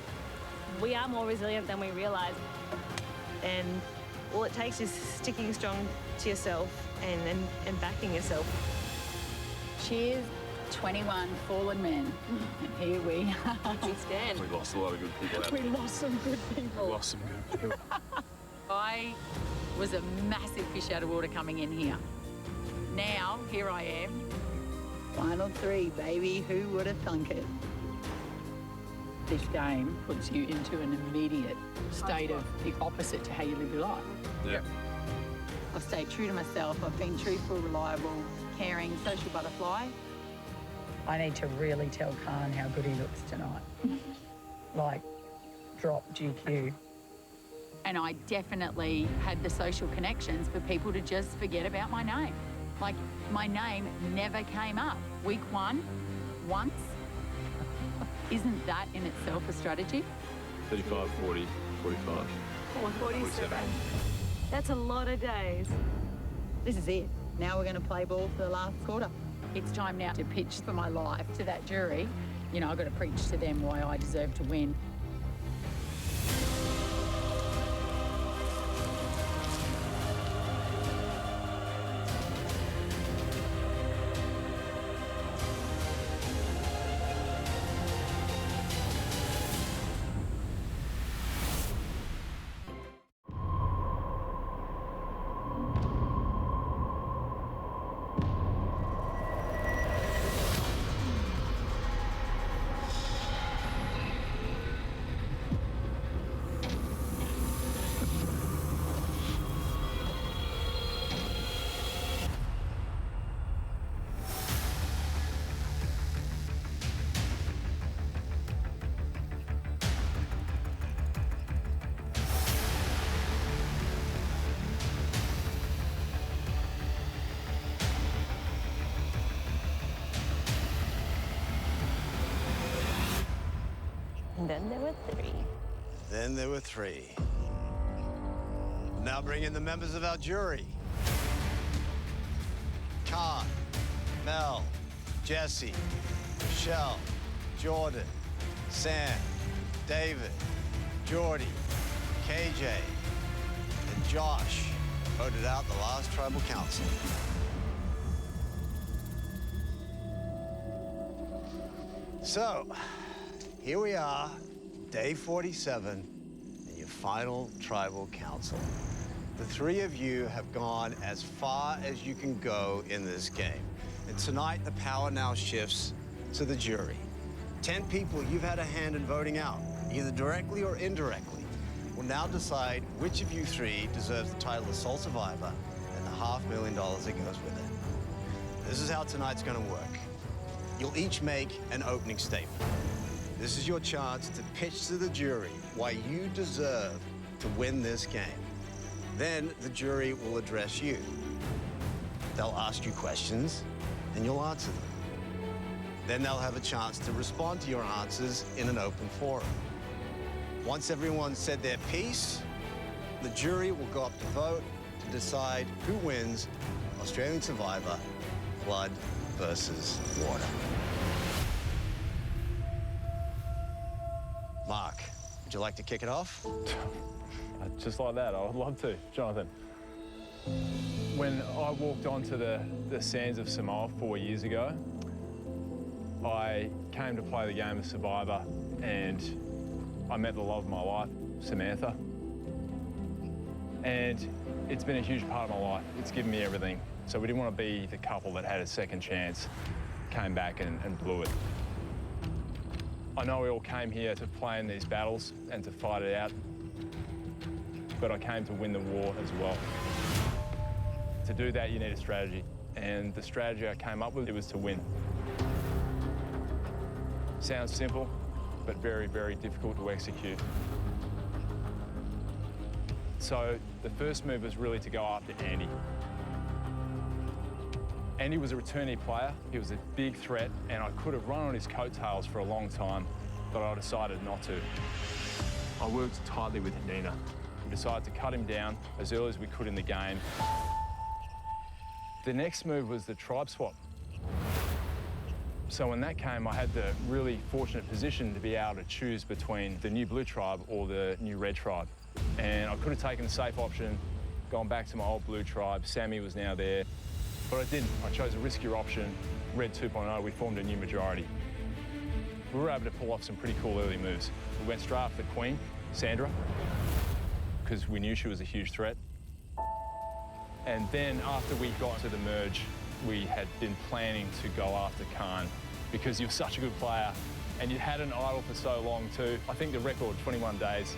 we are more resilient than we realise. And all it takes is sticking strong to yourself and backing yourself. Cheers, 21 fallen men. And here we are. We stand. We lost a lot of good people out We there. lost some good people. We lost some good people. I was a massive fish out of water coming in here. Now, here I am. Final three, baby. Who would have thunk it? This game puts you into an immediate state of the opposite to how you live your life. Yeah. I've stayed true to myself. I've been truthful, reliable, caring, social butterfly. I need to really tell Khan how good he looks tonight. Like, drop GQ. And I definitely had the social connections for people to just forget about my name. Like, my name never came up. Week one, once. Isn't that in itself a strategy? 35, 40, 45. 47. That's a lot of days. This is it. Now we're going to play ball for the last quarter. It's time now to pitch for my life to that jury. You know, I've got to preach to them why I deserve to win. And then there were three. Then there were three. Now bring in the members of our jury. Khan, Mel, Jesse, Michelle, Jordan, Sam, David, Geordie, KJ, and Josh voted out the last tribal council. So, here we are, day 47, and your final tribal council. The three of you have gone as far as you can go in this game. And tonight, the power now shifts to the jury. 10 people you've had a hand in voting out, either directly or indirectly, will now decide which of you three deserves the title of sole survivor and the $500,000 that goes with it. This is how tonight's gonna work. You'll each make an opening statement. This is your chance to pitch to the jury why you deserve to win this game. Then the jury will address you. They'll ask you questions, and you'll answer them. Then they'll have a chance to respond to your answers in an open forum. Once everyone's said their piece, the jury will go up to vote to decide who wins Australian Survivor, Blood versus Water. Mark, would you like to kick it off? Just like that, I would love to. Jonathan. When I walked onto the sands of Samoa 4 years ago, I came to play the game of Survivor and I met the love of my life, Samantha. And it's been a huge part of my life. It's given me everything. So we didn't want to be the couple that had a second chance, came back and blew it. I know we all came here to play in these battles and to fight it out, but I came to win the war as well. To do that, you need a strategy. And the strategy I came up with, it was to win. Sounds simple, but very, very difficult to execute. So the first move was really to go after Andy. Andy was a returnee player. He was a big threat, and I could have run on his coattails for a long time, but I decided not to. I worked tightly with Nina. We decided to cut him down as early as we could in the game. The next move was the tribe swap. So when that came, I had the really fortunate position to be able to choose between the new blue tribe or the new red tribe. And I could have taken the safe option, gone back to my old blue tribe. Sammy was now there, but I didn't. I chose a riskier option, red 2.0. We formed a new majority. We were able to pull off some pretty cool early moves. We went straight after the queen, Sandra, because we knew she was a huge threat. And then after we got to the merge, we had been planning to go after Khan because you're such a good player and you had an idol for so long too. I think the record, 21 days.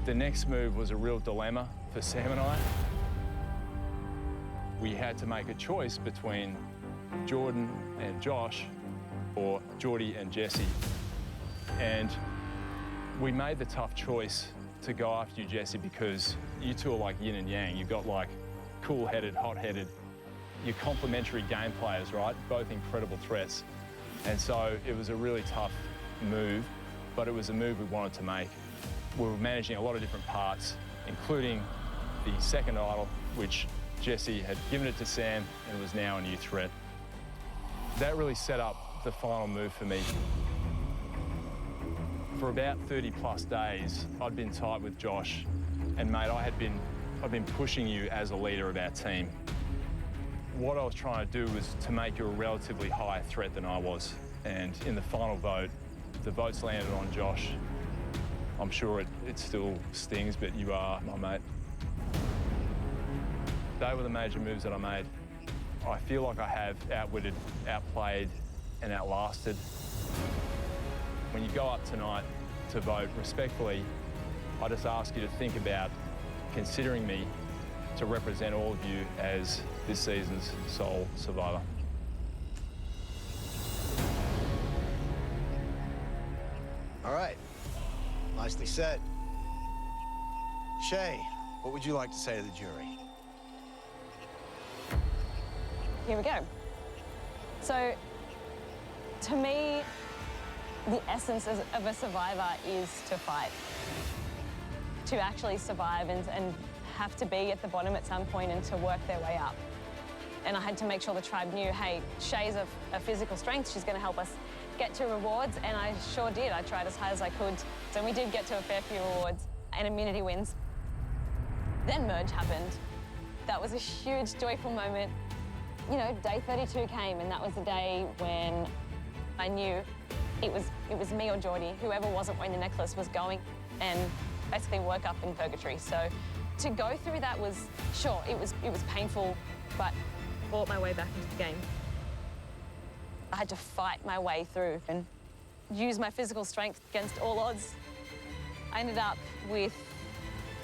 The next move was a real dilemma for Sam and I. We had to make a choice between Jordan and Josh or Geordie and Jesse. And we made the tough choice to go after you, Jesse, because you two are like yin and yang. You've got like cool-headed, hot-headed. You're complementary game players, right? Both incredible threats. And so it was a really tough move, but it was a move we wanted to make. We were managing a lot of different parts, including the second idol, which Jesse had given it to Sam and was now a new threat. That really set up the final move for me. For about 30+ days, I'd been tight with Josh, and mate, I've been pushing you as a leader of our team. What I was trying to do was to make you a relatively higher threat than I was. And in the final vote, the votes landed on Josh. I'm sure it still stings, but you are my mate. They were the major moves that I made. I feel like I have outwitted, outplayed, and outlasted. When you go up tonight to vote respectfully, I just ask you to think about considering me to represent all of you as this season's sole survivor. All right, nicely said. Shay, what would you like to say to the jury? Here we go. So, to me, the essence of a survivor is to fight. To actually survive and have to be at the bottom at some point and to work their way up. And I had to make sure the tribe knew, hey, Shay's a physical strength, she's going to help us get to rewards, and I sure did. I tried as hard as I could. So we did get to a fair few rewards and immunity wins. Then merge happened. That was a huge, joyful moment. You know, day 32 came, and that was the day when I knew it was me or Geordie. Whoever wasn't wearing the necklace was going and basically woke up in purgatory. So to go through that was, sure, it was painful, but fought my way back into the game. I had to fight my way through and use my physical strength against all odds. I ended up with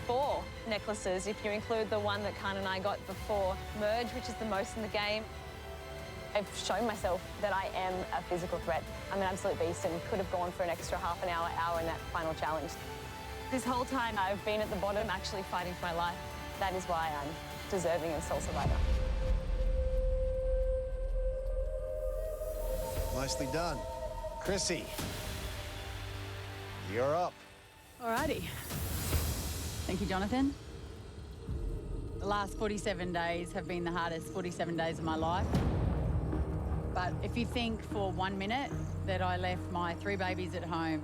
4 necklaces, if you include the one that Khan and I got before merge, which is the most in the game. I've shown myself that I am a physical threat. I'm an absolute beast and could have gone for an extra half an hour in that final challenge. This whole time I've been at the bottom actually fighting for my life. That is why I'm deserving of Sole Survivor. Nicely done. Chrissy, you're up. Alrighty. Thank you, Jonathan. The last 47 days have been the hardest 47 days of my life. But if you think for 1 minute that I left my 3 babies at home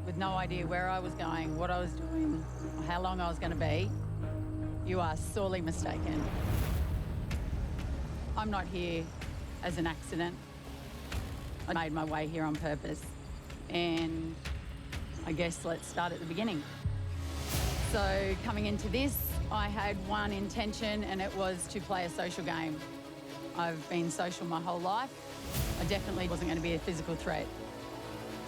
with no idea where I was going, what I was doing, or how long I was going to be, you are sorely mistaken. I'm not here as an accident. I made my way here on purpose. And I guess let's start at the beginning. So coming into this, I had one intention, and it was to play a social game. I've been social my whole life. I definitely wasn't going to be a physical threat.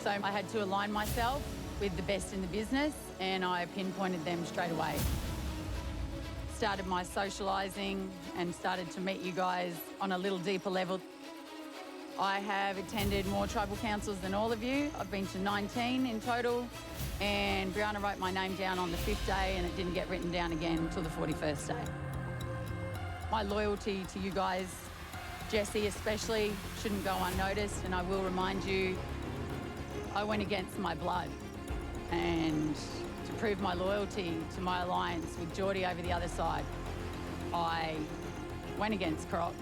So I had to align myself with the best in the business, and I pinpointed them straight away. Started my socialising and started to meet you guys on a little deeper level. I have attended more tribal councils than all of you. I've been to 19 in total, and Brianna wrote my name down on the 5th day, and it didn't get written down again until the 41st day. My loyalty to you guys, Jessie especially, shouldn't go unnoticed, and I will remind you, I went against my blood. And to prove my loyalty to my alliance with Geordie over the other side, I went against Croc.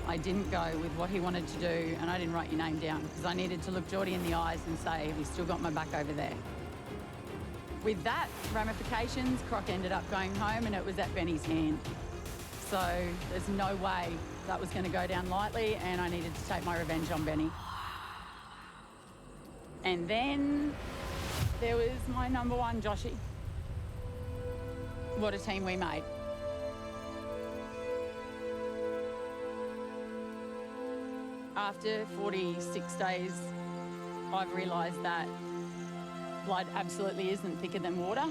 I didn't go with what he wanted to do, and I didn't write your name down because I needed to look Geordie in the eyes and say, he's still got my back over there. With that ramifications, Croc ended up going home, and it was at Benny's hand. So there's no way that was going to go down lightly, and I needed to take my revenge on Benny. And then there was my number 1, Joshy. What a team we made. After 46 days, I've realised that blood absolutely isn't thicker than water.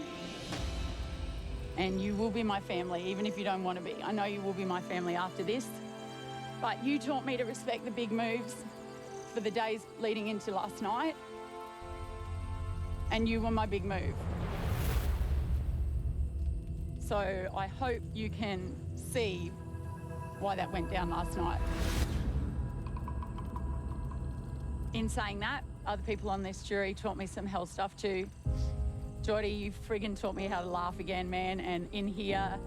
And you will be my family, even if you don't want to be. I know you will be my family after this. But you taught me to respect the big moves for the days leading into last night. And you were my big move. So I hope you can see why that went down last night. In saying that, other people on this jury taught me some hell stuff too. Geordie, you friggin' taught me how to laugh again, man. And in here,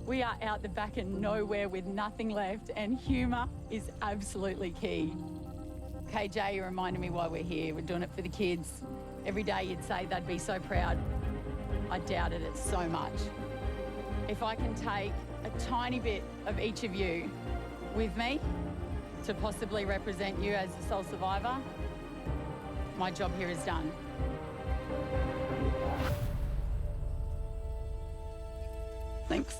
we are out the back and nowhere with nothing left, and humour is absolutely key. KJ, you reminded me why we're here. We're doing it for the kids. Every day you'd say they'd be so proud. I doubted it so much. If I can take a tiny bit of each of you with me to possibly represent you as the sole survivor, my job here is done. Thanks.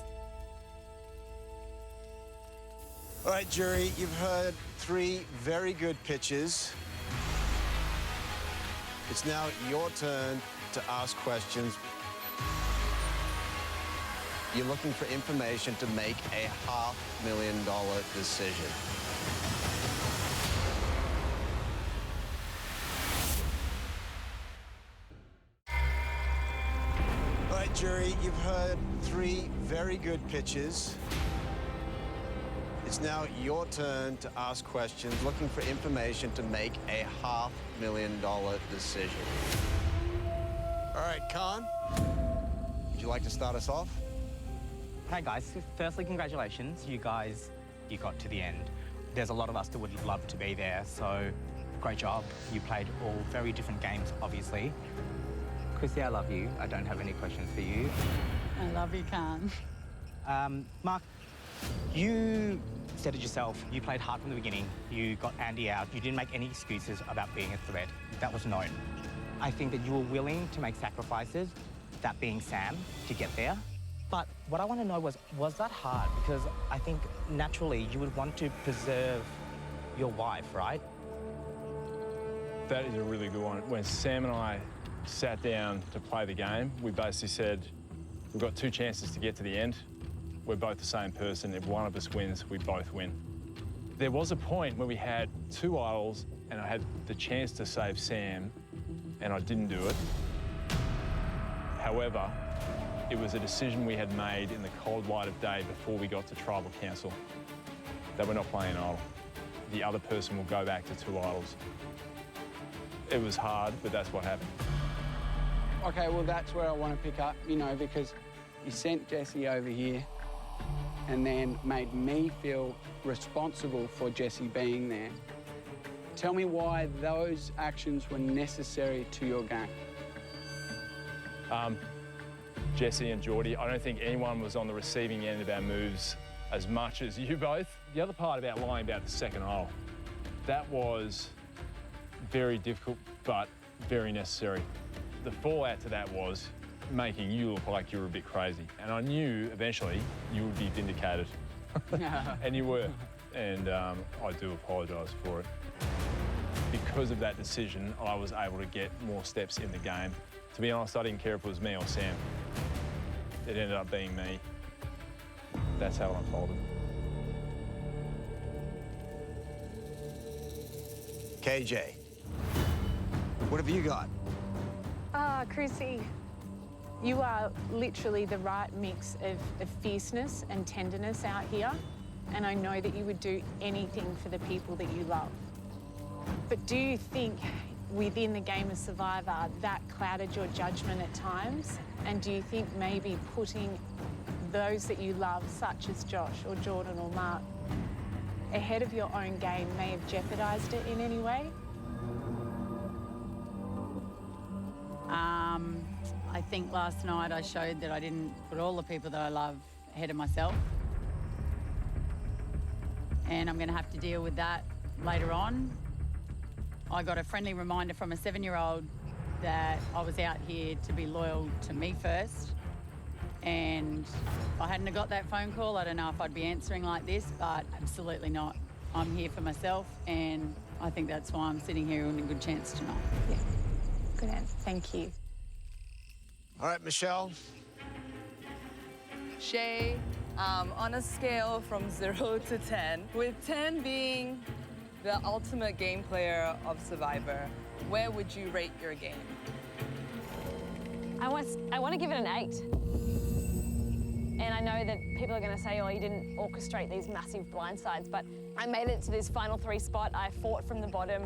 All right, jury, you've heard 3 very good pitches. It's now your turn to ask questions. You're looking for information to make a $500,000 decision. All right, jury, you've heard 3 very good pitches. It's now your turn to ask questions, looking for information to make a $500,000 decision. All right, Khan, would you like to start us off? Hey guys, firstly, congratulations. You got to the end. There's a lot of us that would love to be there, so great job. You played all very different games, obviously. Chrissy, I love you. I don't have any questions for you. I love you, Khan. Mark, you said it yourself. You played hard from the beginning. You got Andy out. You didn't make any excuses about being a threat. That was known. I think that you were willing to make sacrifices, that being Sam, to get there. But what I want to know was that hard? Because I think naturally you would want to preserve your wife, right? That is a really good one. When Sam and I sat down to play the game, we basically said, we've got 2 chances to get to the end. We're both the same person. If one of us wins, we both win. There was a point where we had 2 idols and I had the chance to save Sam and I didn't do it. However, it was a decision we had made in the cold light of day before we got to tribal council that we're not playing an idol. The other person will go back to 2 idols. It was hard, but that's what happened. Okay, well, that's where I want to pick up, you know, because you sent Jesse over here and then made me feel responsible for Jesse being there. Tell me why those actions were necessary to your game. Jesse and Geordie, I don't think anyone was on the receiving end of our moves as much as you both. The other part about lying about the second hole, that was very difficult, but very necessary. The fallout to that was making you look like you were a bit crazy. And I knew eventually you would be vindicated. And you were. And I do apologise for it. Because of that decision, I was able to get more steps in the game. To be honest, I didn't care if it was me or Sam. It ended up being me. That's how it unfolded. KJ, what have you got? Chrissy, you are literally the right mix of fierceness and tenderness out here, and I know that you would do anything for the people that you love. But do you think within the game of Survivor that clouded your judgment at times? And do you think maybe putting those that you love, such as Josh or Jordan or Mark, ahead of your own game may have jeopardised it in any way? I think last night I showed that I didn't put all the people that I love ahead of myself. And I'm going to have to deal with that later on. I got a friendly reminder from a 7-year-old that I was out here to be loyal to me first. And if I hadn't have got that phone call, I don't know if I'd be answering like this, but absolutely not. I'm here for myself, and I think that's why I'm sitting here in a good chance tonight. Yeah, good answer. Thank you. All right, Michelle. Shay, on a scale from 0 to 10, with 10 being the ultimate game player of Survivor, where would you rate your game? I want to give it an 8. And I know that people are going to say, oh, you didn't orchestrate these massive blindsides, but I made it to this final 3 spot. I fought from the bottom.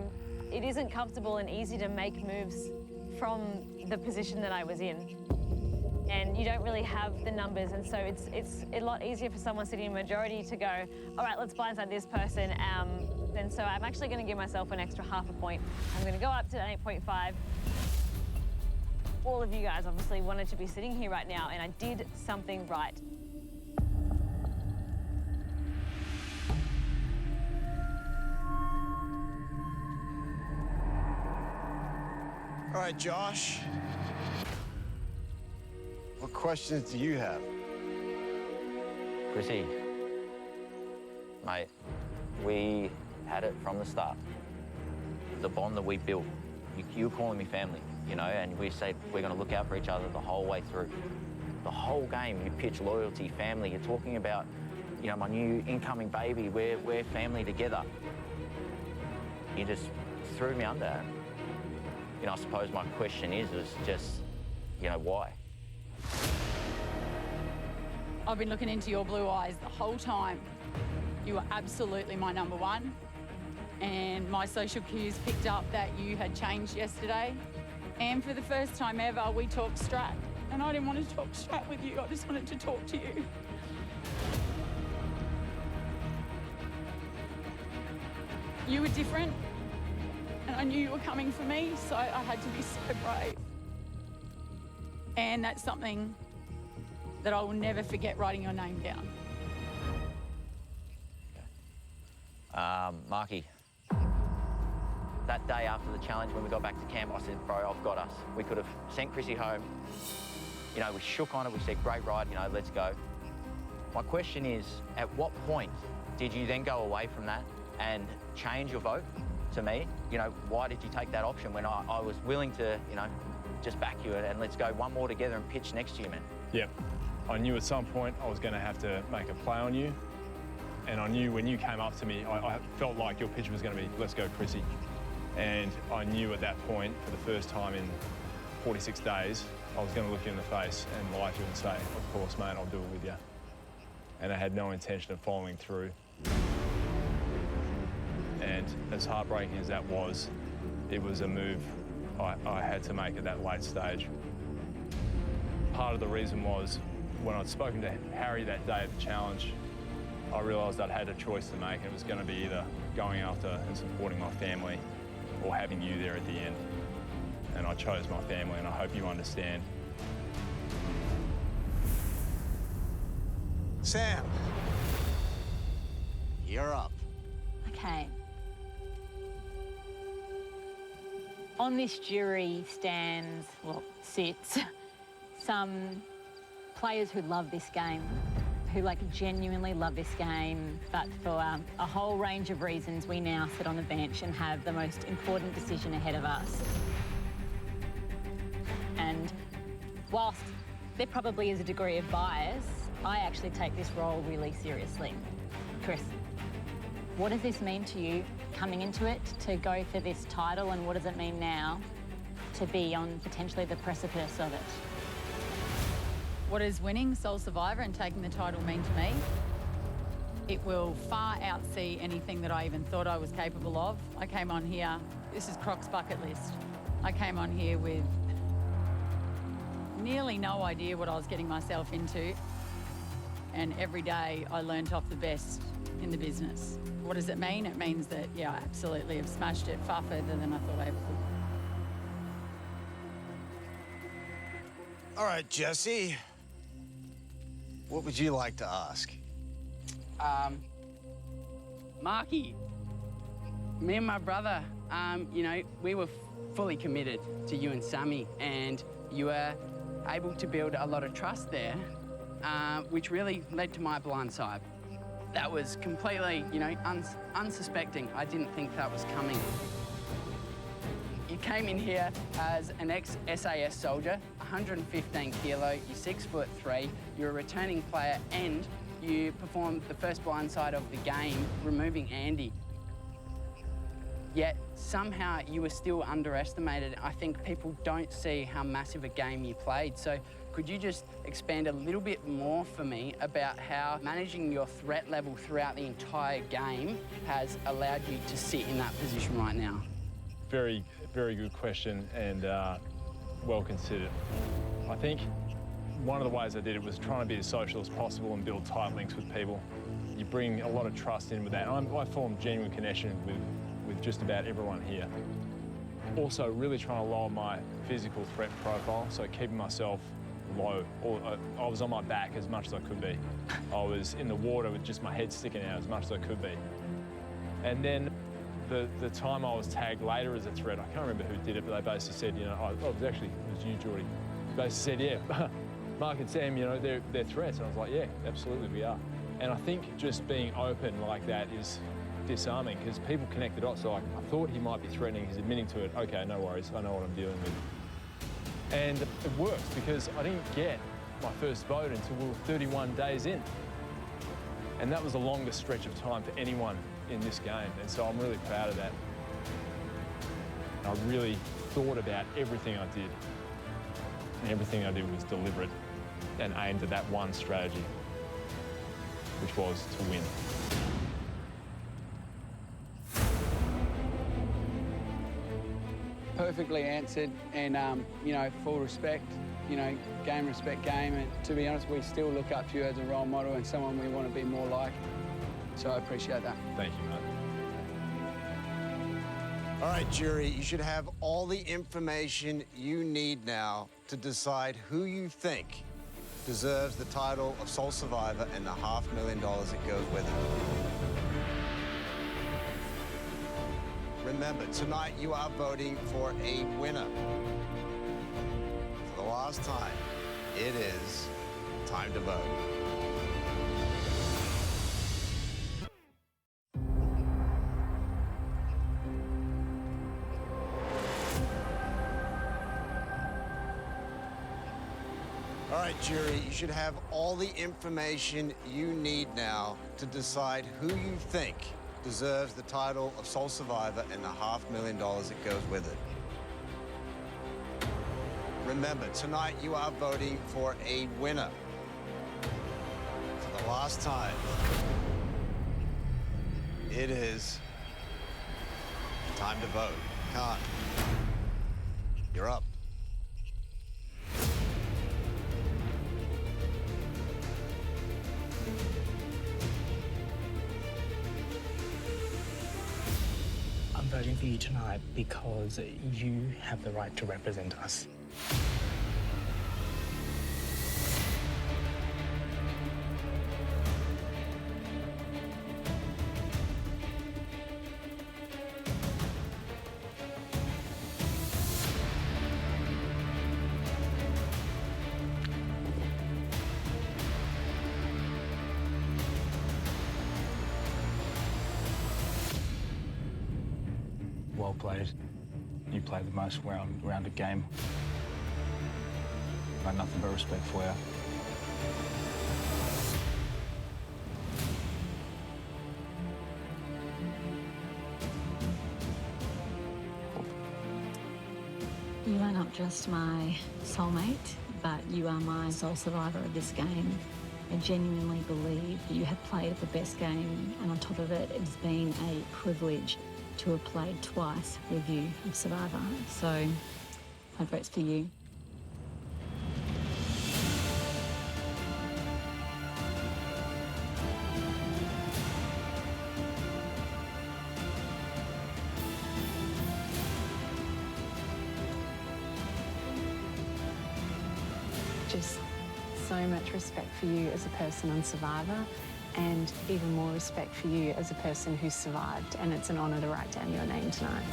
It isn't comfortable and easy to make moves from the position that I was in. And you don't really have the numbers, and so it's a lot easier for someone sitting in majority to go, all right, let's blindside this person. And so I'm actually going to give myself an extra half a point. I'm going to go up to an 8.5. All of you guys obviously wanted to be sitting here right now, and I did something right. All right, Josh. What questions do you have? Chrissy, mate, we had it from the start. The bond that we built, you were calling me family, you know, and we said we're going to look out for each other the whole way through. The whole game, you pitch loyalty, family. You're talking about, you know, my new incoming baby. We're family together. You just threw me under. You know, I suppose my question is just, you know, why? I've been looking into your blue eyes the whole time. You were absolutely my number one. And my social cues picked up that you had changed yesterday. And for the first time ever, we talked strat. And I didn't want to talk strat with you. I just wanted to talk to you. You were different. And I knew you were coming for me, so I had to be so brave. And that's something that I will never forget, writing your name down. Marky, that day after the challenge when we got back to camp, I said, bro, I've got us. We could have sent Chrissy home. You know, we shook on it, we said, great ride, you know, let's go. My question is, at what point did you then go away from that and change your vote to me? You know, why did you take that option when I was willing to, you know, just back you and let's go one more together and pitch next to you, man? Yep. I knew at some point I was going to have to make a play on you. And I knew when you came up to me, I felt like your pitch was going to be, let's go, Chrissy. And I knew at that point, for the first time in 46 days, I was going to look you in the face and lie to you and say, of course, mate, I'll do it with you. And I had no intention of following through. And as heartbreaking as that was, it was a move I had to make at that late stage. Part of the reason was, when I'd spoken to Harry that day at the challenge, I realised I'd had a choice to make, and it was going to be either going after and supporting my family or having you there at the end. And I chose my family, and I hope you understand. Sam, you're up. Okay. On this jury sits some players who love this game, who genuinely love this game, but for a whole range of reasons, we now sit on the bench and have the most important decision ahead of us. And whilst there probably is a degree of bias, I actually take this role really seriously. Chris, what does this mean to you coming into it, to go for this title, and what does it mean now to be on potentially the precipice of it? What does winning Sole Survivor and taking the title mean to me? It will far outsee anything that I even thought I was capable of. I came on here, this is Croc's bucket list. I came on here with nearly no idea what I was getting myself into. And every day I learnt off the best in the business. What does it mean? It means that, yeah, I absolutely have smashed it far further than I thought I ever could. All right, Jesse. What would you like to ask? Marky, me and my brother, you know, we were fully committed to you and Sammy, and you were able to build a lot of trust there, which really led to my blind side. That was completely, you know, unsuspecting. I didn't think that was coming. You came in here as an ex-SAS soldier, 115 kilo, you're 6'3", you're a returning player, and you performed the first blindside of the game, removing Andy. Yet somehow you were still underestimated. I think people don't see how massive a game you played. So could you just expand a little bit more for me about how managing your threat level throughout the entire game has allowed you to sit in that position right now? Very, very good question, and well considered. I think one of the ways I did it was trying to be as social as possible and build tight links with people. You bring a lot of trust in with that. I formed genuine connection with just about everyone here. Also, really trying to lower my physical threat profile, so keeping myself low. I was on my back as much as I could be. I was in the water with just my head sticking out as much as I could be. And then the time I was tagged later as a threat, I can't remember who did it, but they basically said, you know, it was you, Geordie. They basically said, yeah, Mark and Sam, you know, they're threats. And I was like, yeah, absolutely we are. And I think just being open like that is disarming, because people connect the dots. So like, I thought he might be threatening, he's admitting to it. Okay, no worries, I know what I'm dealing with. And it worked, because I didn't get my first vote until we were 31 days in. And that was the longest stretch of time for anyone in this game. And so I'm really proud of that. I really thought about everything I did. And everything I did was deliberate and aimed at that one strategy, which was to win. Perfectly answered, and you know, full respect, you know, game, respect, game. And to be honest, we still look up to you as a role model and someone we want to be more like. So I appreciate that. Thank you, mate. All right, jury, you should have all the information you need now to decide who you think deserves the title of sole survivor and the $500,000 that goes with it. Remember, tonight you are voting for a winner. For the last time, it is time to vote. All right, jury, you should have all the information you need now to decide who you think deserves the title of sole survivor and the $500,000 that goes with it. Remember, tonight you are voting for a winner. For the last time, it is time to vote. Khan, you're up. I'm voting for you tonight because you have the right to represent us. Well played. You played the most rounded game. I have nothing but respect for you. You are not just my soulmate, but you are my sole survivor of this game. I genuinely believe that you have played the best game, and on top of it, it's been a privilege to have played twice with you of Survivor. So, my vote's for you. Just so much respect for you as a person on Survivor, and even more respect for you as a person who survived, and it's an honour to write down your name tonight.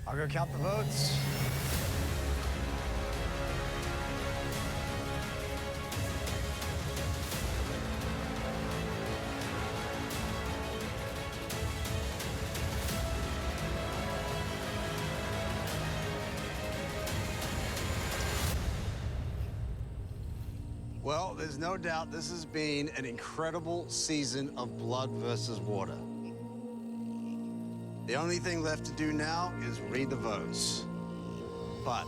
I'll go count the votes. Well, there's no doubt this has been an incredible season of blood versus water. The only thing left to do now is read the votes. But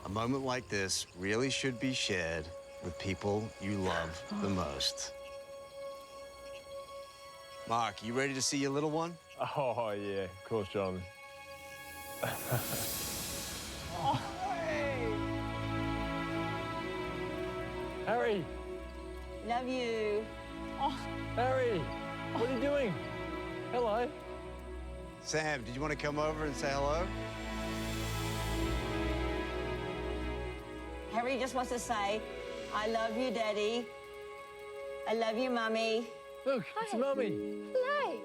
a moment like this really should be shared with people you love the most. Mark, you ready to see your little one? Oh, yeah, of course, Jonathan. Oh, hey. Harry! Love you. Oh, Harry! What are you doing? Hello. Sam, did you want to come over and say hello? Harry just wants to say, I love you, Daddy. I love you, Mummy. Look, it's Mummy. Hello.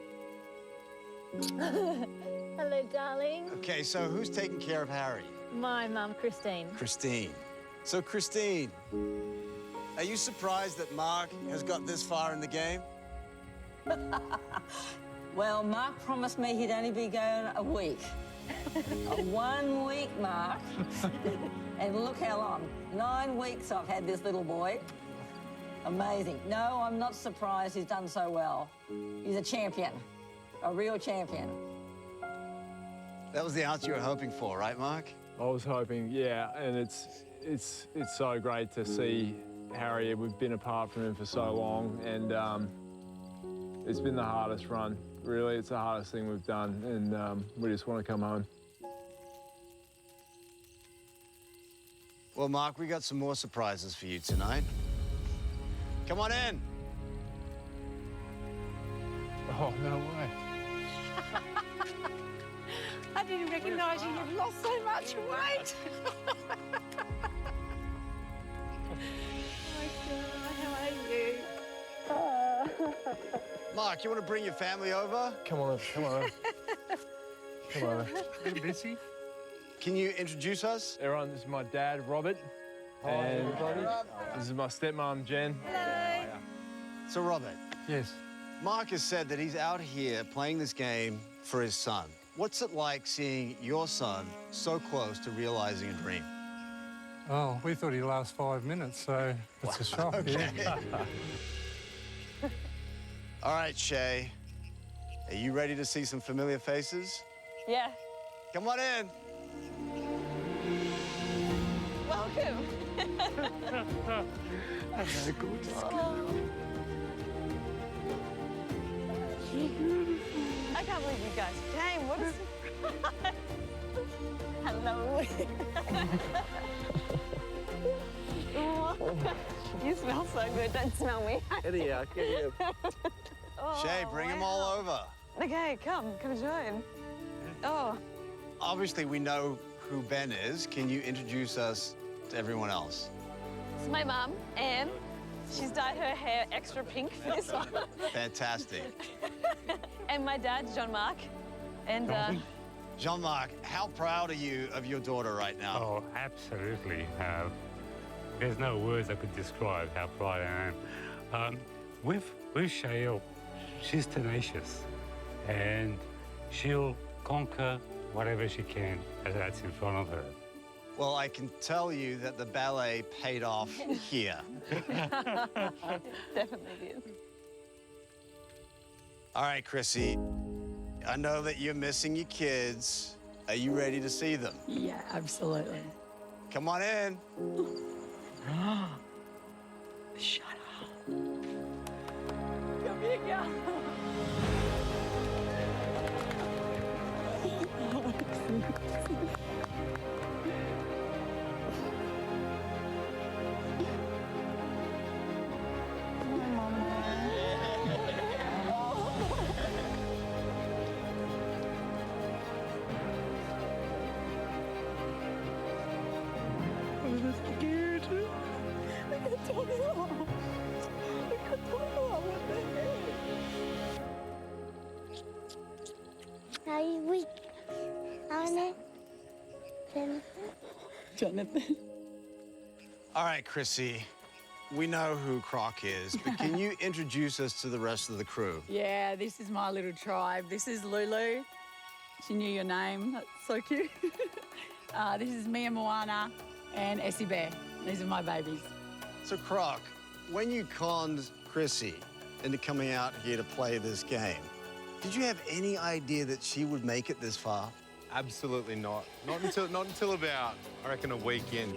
Hello, darling. Okay, so who's taking care of Harry? My mum, Christine. Christine. So, Christine, are you surprised that Mark has got this far in the game? Well, Mark promised me he'd only be going a week. 1 week, Mark. And look how long. 9 weeks I've had this little boy. Amazing. No, I'm not surprised he's done so well. He's a champion, a real champion. That was the answer you were hoping for, right, Mark? I was hoping, yeah, and it's so great to see Harry. We've been apart from him for so long, and it's been the hardest run. Really, it's the hardest thing we've done, and we just want to come home. Well, Mark, we got some more surprises for you tonight. Come on in. Oh, no way. I didn't recognise you. You've lost so much weight. Mark, you want to bring your family over? Come on, come on. Come on. Hey, Bessie. Can you introduce us? Everyone, this is my dad, Robert. Hi, and everybody. This is my stepmom, Jen. Hello. So, Robert. Yes. Mark has said that he's out here playing this game for his son. What's it like seeing your son so close to realizing a dream? Oh, we thought he'd last 5 minutes, so it's a shock. Okay. Yeah. All right, Shay. Are you ready to see some familiar faces? Yeah. Come on in. Welcome. I can't believe you guys came. What is... Hello. You smell so good. Don't smell me. Anyhow, Shay, bring them all over. Okay, come join. Oh. Obviously, we know who Ben is. Can you introduce us to everyone else? This is my mum, Anne. She's dyed her hair extra pink for this one. Fantastic. And my dad's Jean-Marc. And Jean-Marc, how proud are you of your daughter right now? Oh, absolutely. There's no words I could describe how proud I am. With Shael, she's tenacious, and she'll conquer whatever she can that's in front of her. Well, I can tell you that the ballet paid off here. Definitely did. All right, Chrissy. I know that you're missing your kids. Are you ready to see them? Yeah, absolutely. Come on in. Shut up. Come here, girl. Are you weak? Jonathan. All right, Chrissy. We know who Croc is, but can you introduce us to the rest of the crew? Yeah, this is my little tribe. This is Lulu. She knew your name. That's so cute. This is Mia Moana and Essie Bear. These are my babies. So, Croc, when you conned Chrissy into coming out here to play this game, did you have any idea that she would make it this far? Absolutely not. Not until about, I reckon, a week in.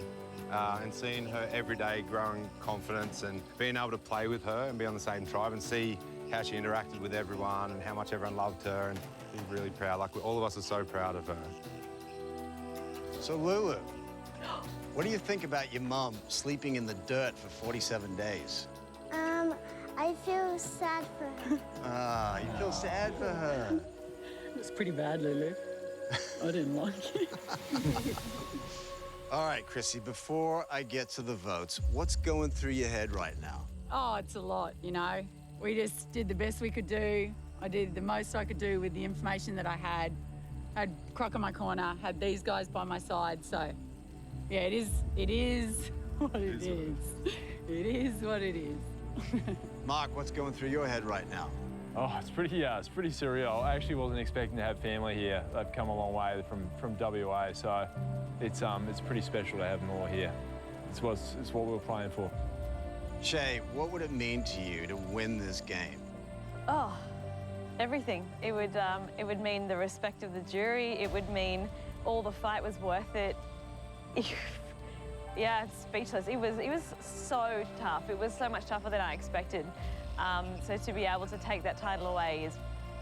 And seeing her every day growing confidence and being able to play with her and be on the same tribe and see how she interacted with everyone and how much everyone loved her, and be really proud. Like, all of us are so proud of her. So, Lulu, what do you think about your mum sleeping in the dirt for 47 days? I feel sad for her. Ah, you feel sad for her. It's pretty bad, Lulu. I didn't like it. All right, Chrissy, before I get to the votes, what's going through your head right now? Oh, it's a lot, you know. We just did the best we could do. I did the most I could do with the information that I had. Had Croc in my corner, had these guys by my side, so yeah, it is what it is. It is what it is. Mark, what's going through your head right now? Oh, it's pretty surreal. I actually wasn't expecting to have family here. They've come a long way from WA, so it's pretty special to have them all here. It's what we were playing for. Shay, what would it mean to you to win this game? Oh, everything. It would mean the respect of the jury. It would mean all the fight was worth it. Yeah, it's speechless. It was so tough. It was so much tougher than I expected. So to be able to take that title away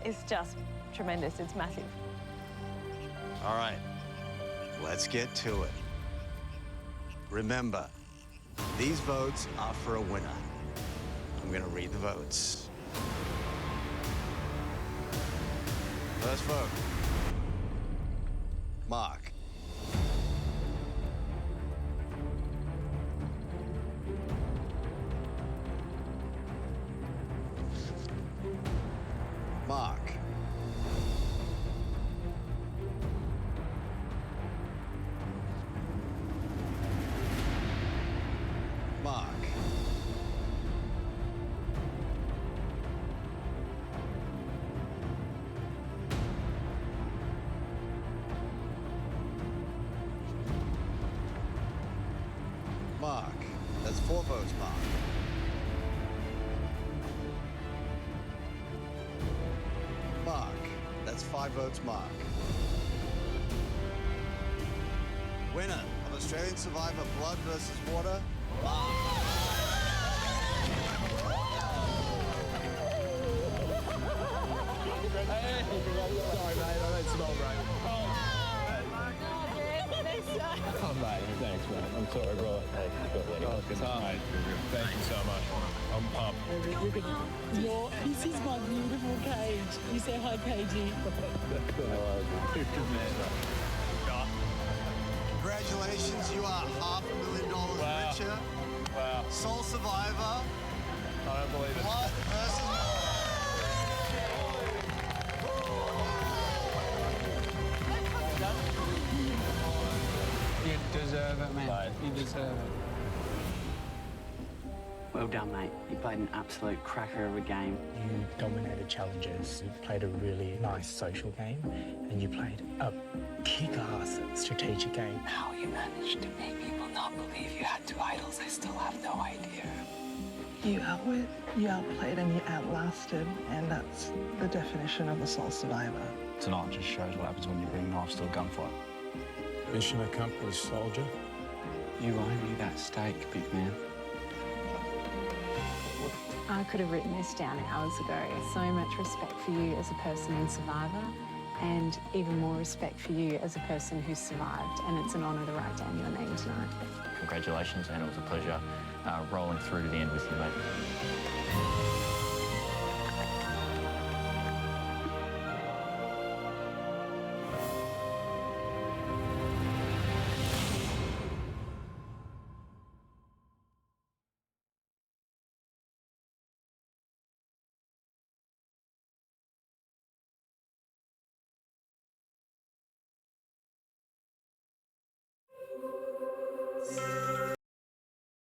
is just tremendous. It's massive. All right, let's get to it. Remember, these votes are for a winner. I'm gonna read the votes. First vote, Mark. Mark. Mark. Mark. That's 4 votes, Mark. Mark. That's 5 votes, Mark. Winner of Australian Survivor Blood versus Water, Mark. Sorry, mate. I don't smell great. Oh, mate. Thanks, mate. I'm sorry, bro. Hey, it's hard, mate. Thank you so much. I'm pumped. This is my beautiful cage. You say hi, Cagey. Congratulations, you are $500,000 richer. Wow. Sole survivor. I don't believe it. Blood versus You deserve it, man. You deserve it. Well done, mate. You played an absolute cracker of a game. You dominated challenges. You played a really nice social game, and you played a kick-ass strategic game. How you managed to make people not believe you had 2 idols, I still have no idea. You outwit, you outplayed, and you outlasted, and that's the definition of a sole survivor. Tonight just shows what happens when you bring knives to a gunfight. Mission accomplished, soldier. You owe me that steak, big man. I could have written this down hours ago. So much respect for you as a person in Survivor, and even more respect for you as a person who's survived. And it's an honour to write down your name tonight. Congratulations, and it was a pleasure rolling through to the end with you, mate.